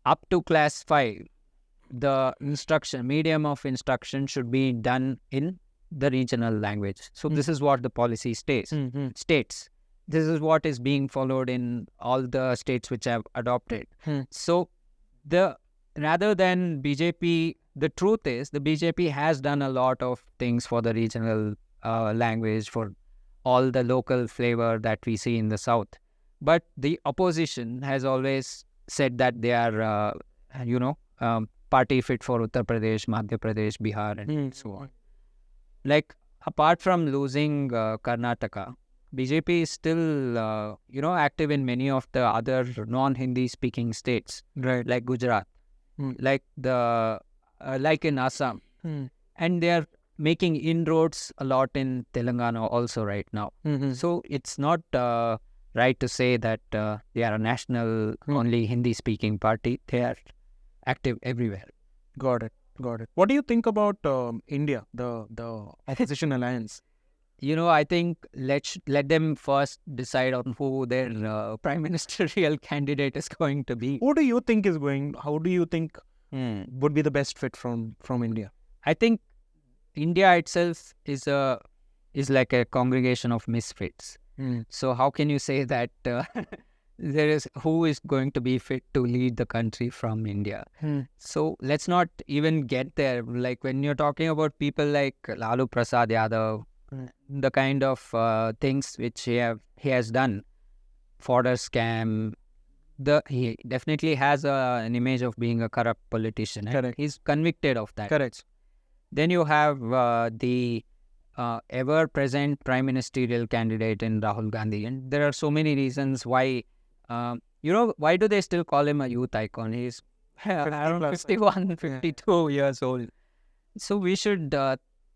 Up to class 5, the medium of instruction should be done in the regional language. So this is what the policy states. This is what is being followed in all the states which have adopted. So rather than BJP, the truth is the BJP has done a lot of things for the regional language, for all the local flavor that we see in the South. But the opposition has always said that they are, party fit for Uttar Pradesh, Madhya Pradesh, Bihar, and so on. Like, apart from losing Karnataka, BJP is still, active in many of the other non-Hindi speaking states, like Gujarat, like in Assam, and they are making inroads a lot in Telangana also right now. So it's not right to say that they are a national only Hindi speaking party. They are active everywhere. Got it. What do you think about India, the opposition alliance? I think let them first decide on who their prime ministerial candidate is going to be. Who do you think is going? How do you think would be the best fit from India? I think India itself is like a congregation of misfits. So how can you say that there is who is going to be fit to lead the country from India? So let's not even get there. Like when you're talking about people like Lalu Prasad Yadav, the kind of things which he has done, fodder scam, he definitely has an image of being a corrupt politician. Correct. He's convicted of that. Correct. Then you have the ever-present prime ministerial candidate in Rahul Gandhi, and there are so many reasons why. Why do they still call him a youth icon? He's around 51, 52 years old. So we should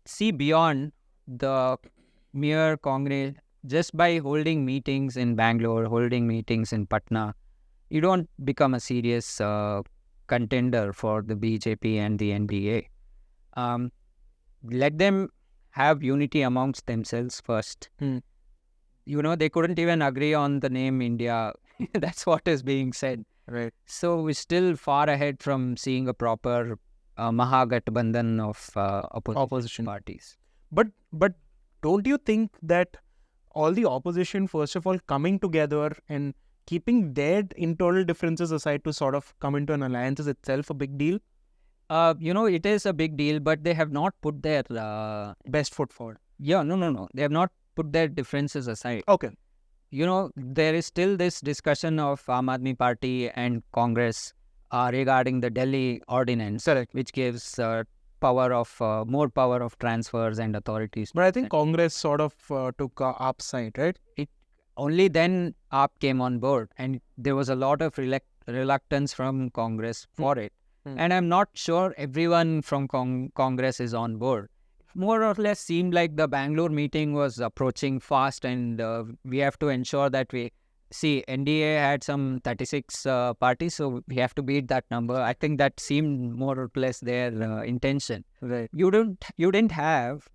see beyond the mere Congress. Just by holding meetings in Bangalore, holding meetings in Patna, you don't become a serious contender for the BJP and the I.N.D.A. Let them have unity amongst themselves first. They couldn't even agree on the name India. That's what is being said. Right. So we're still far ahead from seeing a proper Mahagathbandhan of opposition parties. But don't you think that all the opposition, first of all, coming together and keeping their internal differences aside to sort of come into an alliance is itself a big deal? It is a big deal, but they have not put their best foot forward. Yeah, no. They have not put their differences aside. Okay. There is still this discussion of Aam Aadmi Party and Congress regarding the Delhi ordinance, Correct. which gives more power of transfers and authorities. But I think Congress sort of took AAP's side, right? Only then AAP came on board, and there was a lot of reluctance from Congress for it. And I'm not sure everyone from Congress is on board. More or less seemed like the Bangalore meeting was approaching fast, and we have to ensure that N.D.A had some 36 parties, so we have to beat that number. I think that seemed more or less their intention. Right. You didn't have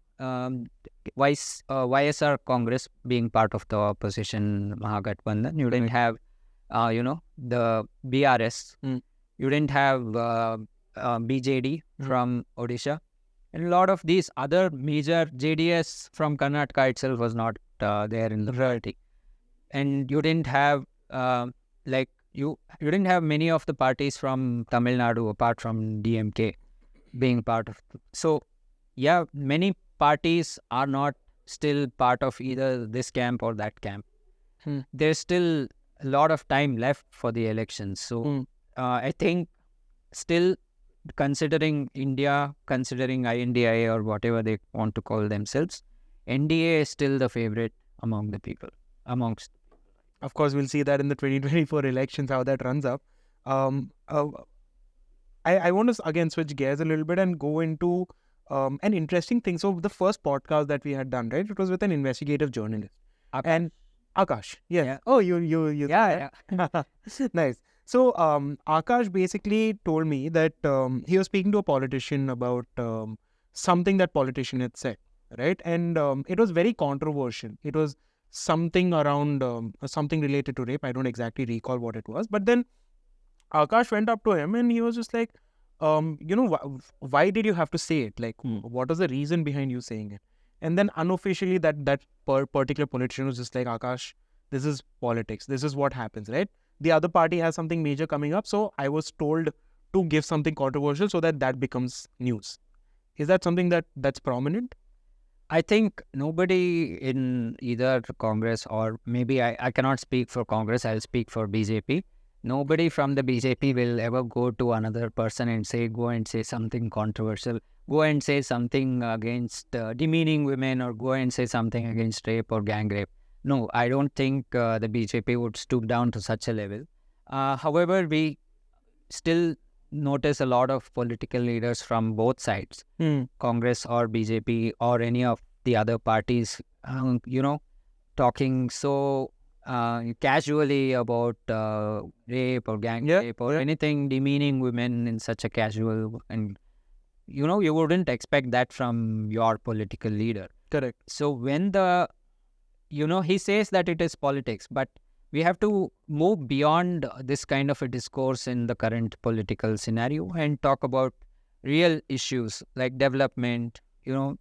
YSR Congress being part of the opposition Mahagathbandhan. You didn't have, the BRS. You didn't have BJD from Odisha. And a lot of these other major JDS from Karnataka itself was not there in the party. And you didn't have you didn't have many of the parties from Tamil Nadu apart from DMK being part of. So yeah, many parties are not still part of either this camp or that camp. There's still a lot of time left for the elections. So I think still, considering India, considering I.N.D.I.A or whatever they want to call themselves, N.D.A is still the favorite among the people. Of course, we'll see that in the 2024 elections, how that runs up. I want to again switch gears a little bit and go into an interesting thing. So the first podcast that we had done, right, it was with an investigative journalist. And Akash. Yes. Yeah. Oh, you. Yeah. Nice. So Akash basically told me that he was speaking to a politician about something that politician had said, right? And it was very controversial. It was something around something related to rape. I don't exactly recall what it was, but then Akash went up to him and he was just like, why did you have to say it? Like, what was the reason behind you saying it? And then unofficially, that particular politician was just like, Akash, this is politics. This is what happens, right? The other party has something major coming up, so I was told to give something controversial so that becomes news. Is that something that's prominent? I think nobody in either Congress or maybe I cannot speak for Congress, I'll speak for BJP. Nobody from the BJP will ever go to another person and say, go and say something controversial, go and say something against demeaning women, or go and say something against rape or gang rape. No, I don't think the BJP would stoop down to such a level. However, we still notice a lot of political leaders from both sides, Congress or BJP or any of the other parties, talking so casually about rape or gang rape or anything demeaning women in such a casual, and you wouldn't expect that from your political leader. Correct. So when he says that it is politics, but we have to move beyond this kind of a discourse in the current political scenario and talk about real issues like development,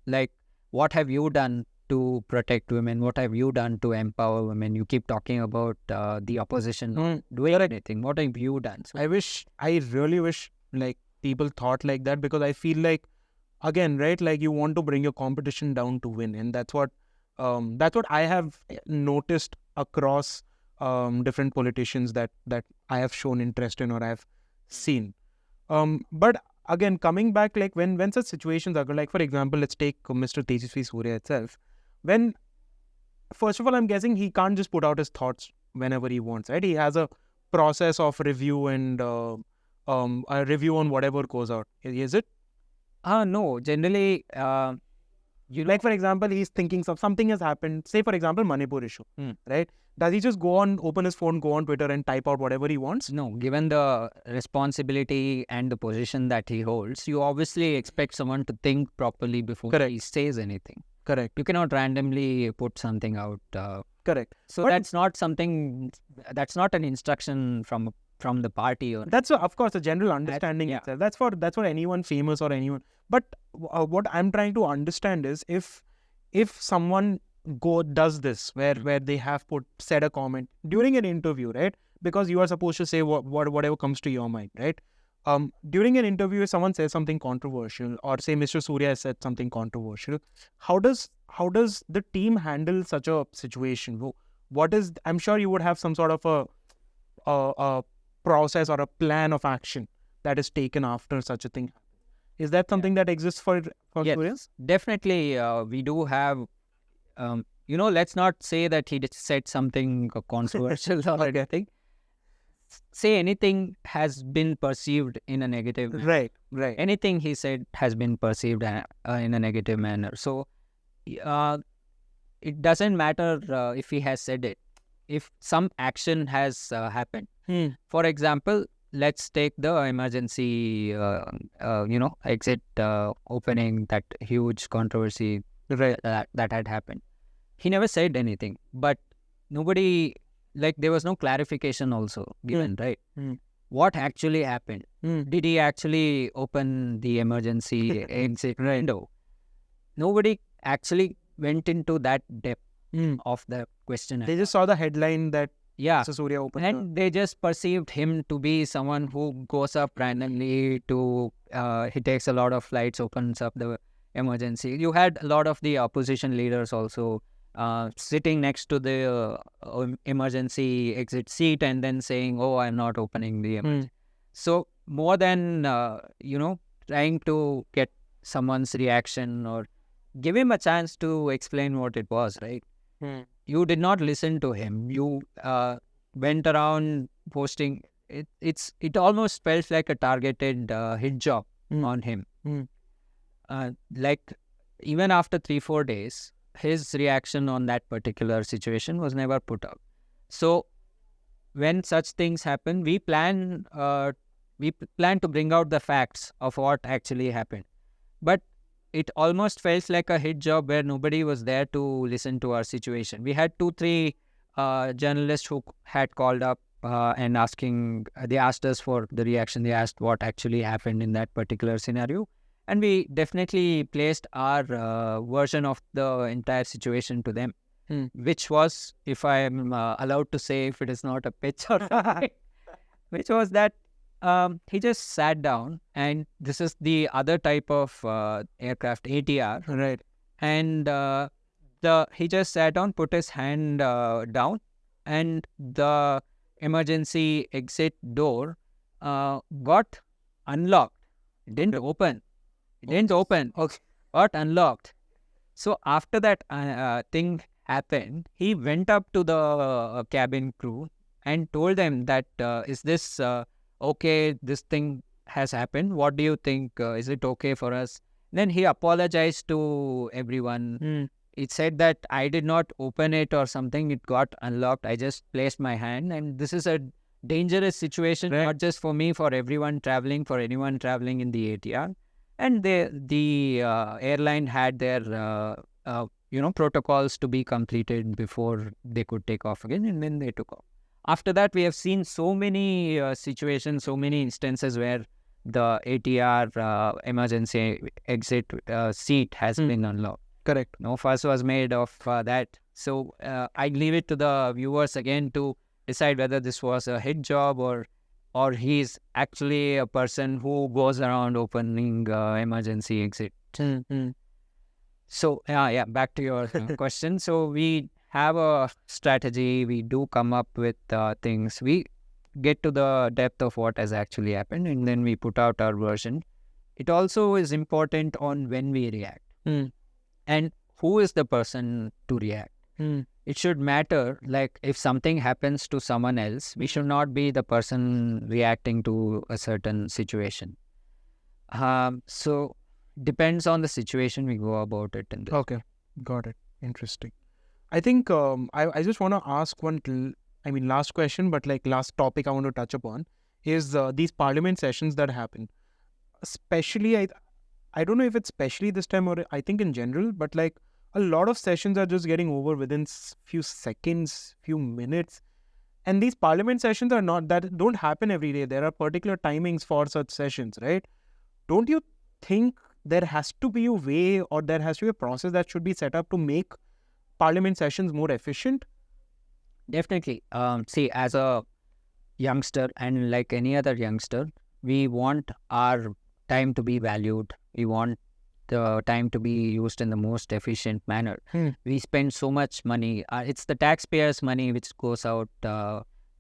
like what have you done to protect women? What have you done to empower women? You keep talking about the opposition not doing anything. What have you done? So, I really wish like people thought like that, because I feel like, again, right, like you want to bring your competition down to win, and that's what I have noticed across different politicians that I have shown interest in or I have seen. But again, coming back, like when such situations occur, like for example, let's take Mr. Tejasvi Surya itself. When, first of all, I'm guessing he can't just put out his thoughts whenever he wants, right? He has a process of review and a review on whatever goes out. Is it? No, generally, like for example, he's thinking something has happened. Say for example, Manipur issue, right? Does he just go on, open his phone, go on Twitter and type out whatever he wants? No, given the responsibility and the position that he holds, you obviously expect someone to think properly before he says anything. Correct. You cannot randomly put something out. Correct. So but that's not an instruction from the party. Or that's of course a general understanding itself. That's for anyone famous or anyone. But what I'm trying to understand is if someone does this where they have said a comment during an interview, right? Because you are supposed to say whatever comes to your mind, right? During an interview, if someone says something controversial, or say Mr. Surya has said something controversial, how does the team handle such a situation? I'm sure you would have some sort of a process or a plan of action that is taken after such a thing. Is that something that exists for Suryas? Definitely, we do have. Let's not say that he said something controversial or anything. Say anything has been perceived in a negative manner. Right. Anything he said has been perceived in a negative manner. So, it doesn't matter if he has said it. If some action has happened. For example, let's take the emergency, exit opening, that huge controversy that had happened. He never said anything, but nobody, there was no clarification also given, right? What actually happened? Did he actually open the emergency exit window? Nobody actually went into that depth of the question. They just saw the headline that Mr. Surya opened. And they just perceived him to be someone who goes up randomly to, he takes a lot of flights, opens up the emergency. You had a lot of the opposition leaders also sitting next to the emergency exit seat and then saying, oh, I'm not opening the emergency. So more than, trying to get someone's reaction or give him a chance to explain what it was, right? You did not listen to him. You went around posting. It almost felt like a targeted hit job on him. Even after 3-4 days, his reaction on that particular situation was never put out. So when such things happen, we plan to bring out the facts of what actually happened. But it almost felt like a hit job where nobody was there to listen to our situation. We had 2-3 journalists who had called up and they asked us for the reaction. They asked what actually happened in that particular scenario. And we definitely placed our version of the entire situation to them, which was, if I am allowed to say, if it is not a pitch or something, which was that he just sat down, and this is the other type of aircraft, ATR. Right. And he just sat down, put his hand down, and the emergency exit door got unlocked. It didn't open. Okay. Got unlocked. So after that thing happened, he went up to the cabin crew and told them that, is this okay? This thing has happened. What do you think? Is it okay for us? Then he apologized to everyone. It said that I did not open it or something. It got unlocked. I just placed my hand, and this is a dangerous situation, Right. not just for me, for everyone traveling, for anyone traveling in the ATR. And the airline had their protocols to be completed before they could take off again, and then they took off. After that, we have seen so many situations, so many instances where the ATR emergency exit seat has been unlocked. Correct. No fuss was made of that. So I leave it to the viewers again to decide whether this was a hit job or he's actually a person who goes around opening emergency exit. So back to your question. So we have a strategy. We do come up with things. We get to the depth of what has actually happened, and then we put out our version. It also is important on when we react and who is the person to react. It should matter, like if something happens to someone else, we should not be the person reacting to a certain situation. So depends on the situation we go about it. Okay, got it. Interesting. I think I just want to ask last question, but like last topic I want to touch upon is these parliament sessions that happen. Especially, I don't know if it's especially this time or I think in general, but like a lot of sessions are just getting over within few seconds, few minutes. And these parliament sessions don't happen every day. There are particular timings for such sessions, right? Don't you think there has to be a way or there has to be a process that should be set up to make parliament sessions more efficient? Definitely. See, as a youngster and like any other youngster, we want our time to be valued. We want the time to be used in the most efficient manner. We spend so much money. It's the taxpayers' money which goes out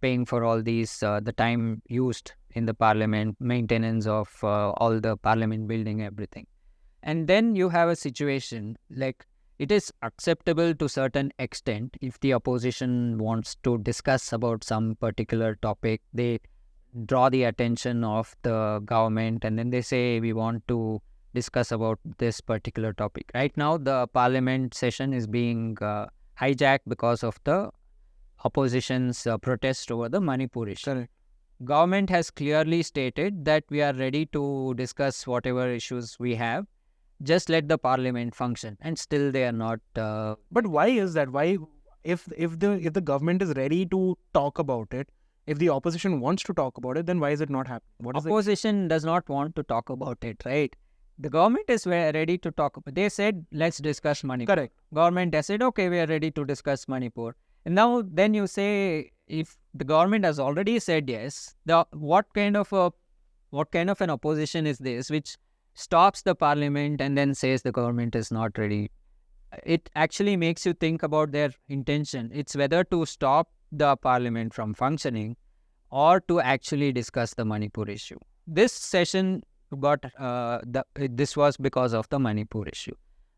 paying for all these, the time used in the parliament, maintenance of all the parliament building, everything. And then you have a situation like it is acceptable to certain extent if the opposition wants to discuss about some particular topic. They draw the attention of the government and then they say we want to discuss about this particular topic. Right now, the parliament session is being hijacked because of the opposition's protest over the Manipur issue. Correct. Government has clearly stated that we are ready to discuss whatever issues we have. Just let the parliament function, and still they are not. But why is that? Why, if the government is ready to talk about it, if the opposition wants to talk about it, then why is it not happening? What is opposition does not want to talk about it, right? The government is ready to talk about. They said, let's discuss Manipur. Correct. Government has said, okay, we are ready to discuss Manipur. And now, then you say, if the government has already said yes, what kind of an opposition is this, which stops the parliament and then says the government is not ready? It actually makes you think about their intention. It's whether to stop the parliament from functioning or to actually discuss the Manipur issue. This session this was because of the Manipur issue.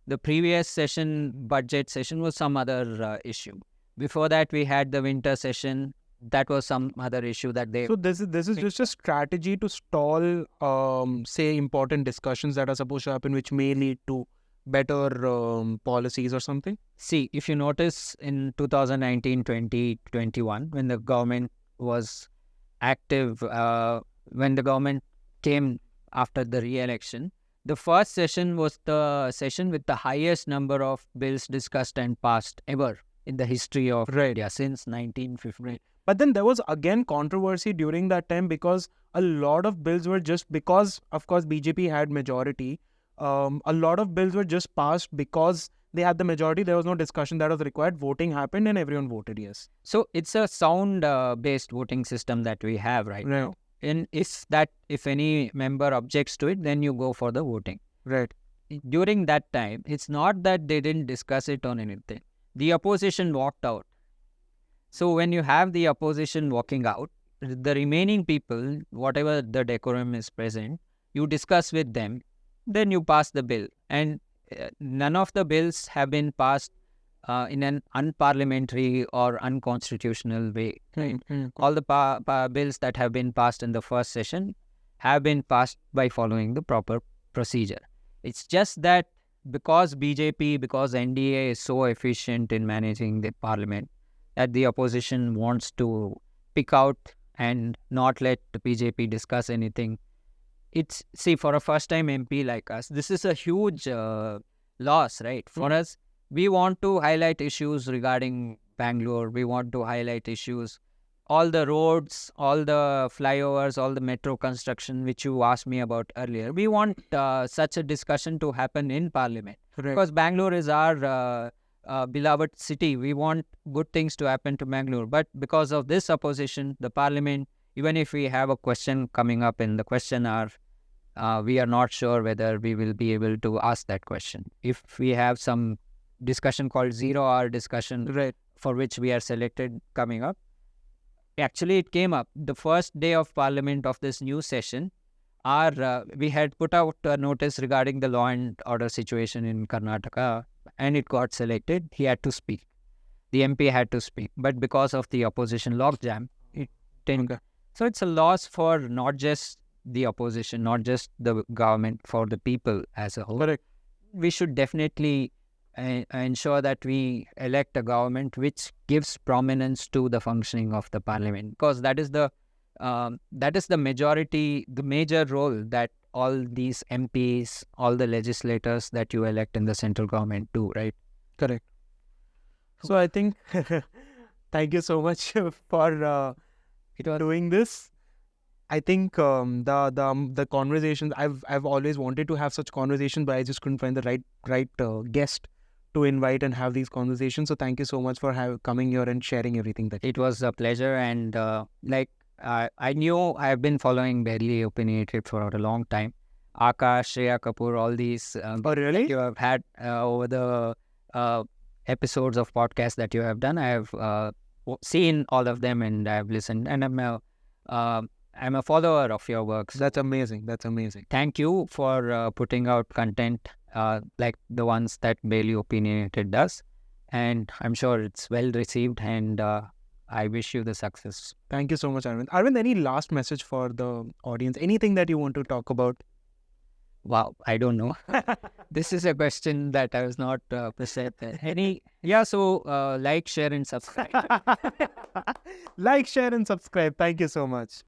The previous session, budget session, was some other issue. Before that, we had the winter session. That was some other issue that they... So this is just a strategy to stall, say, important discussions that are supposed to happen, which may lead to better policies or something? See, if you notice in 2019, 2021, when the government was active when the government came after the re-election. The first session was the session with the highest number of bills discussed and passed ever in the history of India since 1950. But then there was again controversy during that time because a lot of bills were just because, of course, BJP had majority. A lot of bills were just passed because they had the majority. There was no discussion that was required. Voting happened and everyone voted yes. So it's a sound-based voting system that we have right now. And if any member objects to it, then you go for the voting. Right. During that time, it's not that they didn't discuss it on anything. The opposition walked out. So when you have the opposition walking out, the remaining people, whatever the decorum is present, you discuss with them, then you pass the bill. And none of the bills have been passed in an unparliamentary or unconstitutional way. Right? All the bills that have been passed in the first session have been passed by following the proper procedure. It's just that because BJP, because N.D.A is so efficient in managing the parliament, that the opposition wants to pick out and not let the BJP discuss anything. See, for a first-time MP like us, this is a huge loss, right? For us, we want to highlight issues regarding Bangalore. We want to highlight issues, all the roads, all the flyovers, all the metro construction, which you asked me about earlier. We want such a discussion to happen in Parliament. Correct. Because Bangalore is our beloved city. We want good things to happen to Bangalore. But because of this opposition, the Parliament, even if we have a question coming up in the question hour, we are not sure whether we will be able to ask that question. If we have some discussion called 0-hour discussion, for which we are selected coming up, actually it came up the first day of Parliament of this new session. We had put out a notice regarding the law and order situation in Karnataka, and it got selected. He had to speak. The MP had to speak. But because of the opposition logjam, it didn't. Okay. So it's a loss for not just the opposition, not just the government, for the people as a whole. Correct. We should definitely ensure that we elect a government which gives prominence to the functioning of the parliament, because that is the majority, the major role that all these MPs, all the legislators that you elect in the central government do, right? Correct. So I think thank you so much for doing this. I think the conversations, I've always wanted to have such conversations, but I just couldn't find the right guest to invite and have these conversations. So thank you so much for coming here and sharing everything. It was a pleasure, and I knew I've been following Barely Opinionated for a long time. Akash, Shreya Kapoor, all these really? you have had over the episodes of podcasts that you have done. I have seen all of them and I've listened, and I'm a follower of your works. That's amazing. That's amazing. Thank you for putting out content like the ones that Barely Opinionated does, and I'm sure it's well received, and I wish you the success. Thank you so much, Aravind. Aravind, any last message for the audience? Anything that you want to talk about? Wow, I don't know. This is a question that I was not prepared. So like, share and subscribe. Like, share and subscribe. Thank you so much.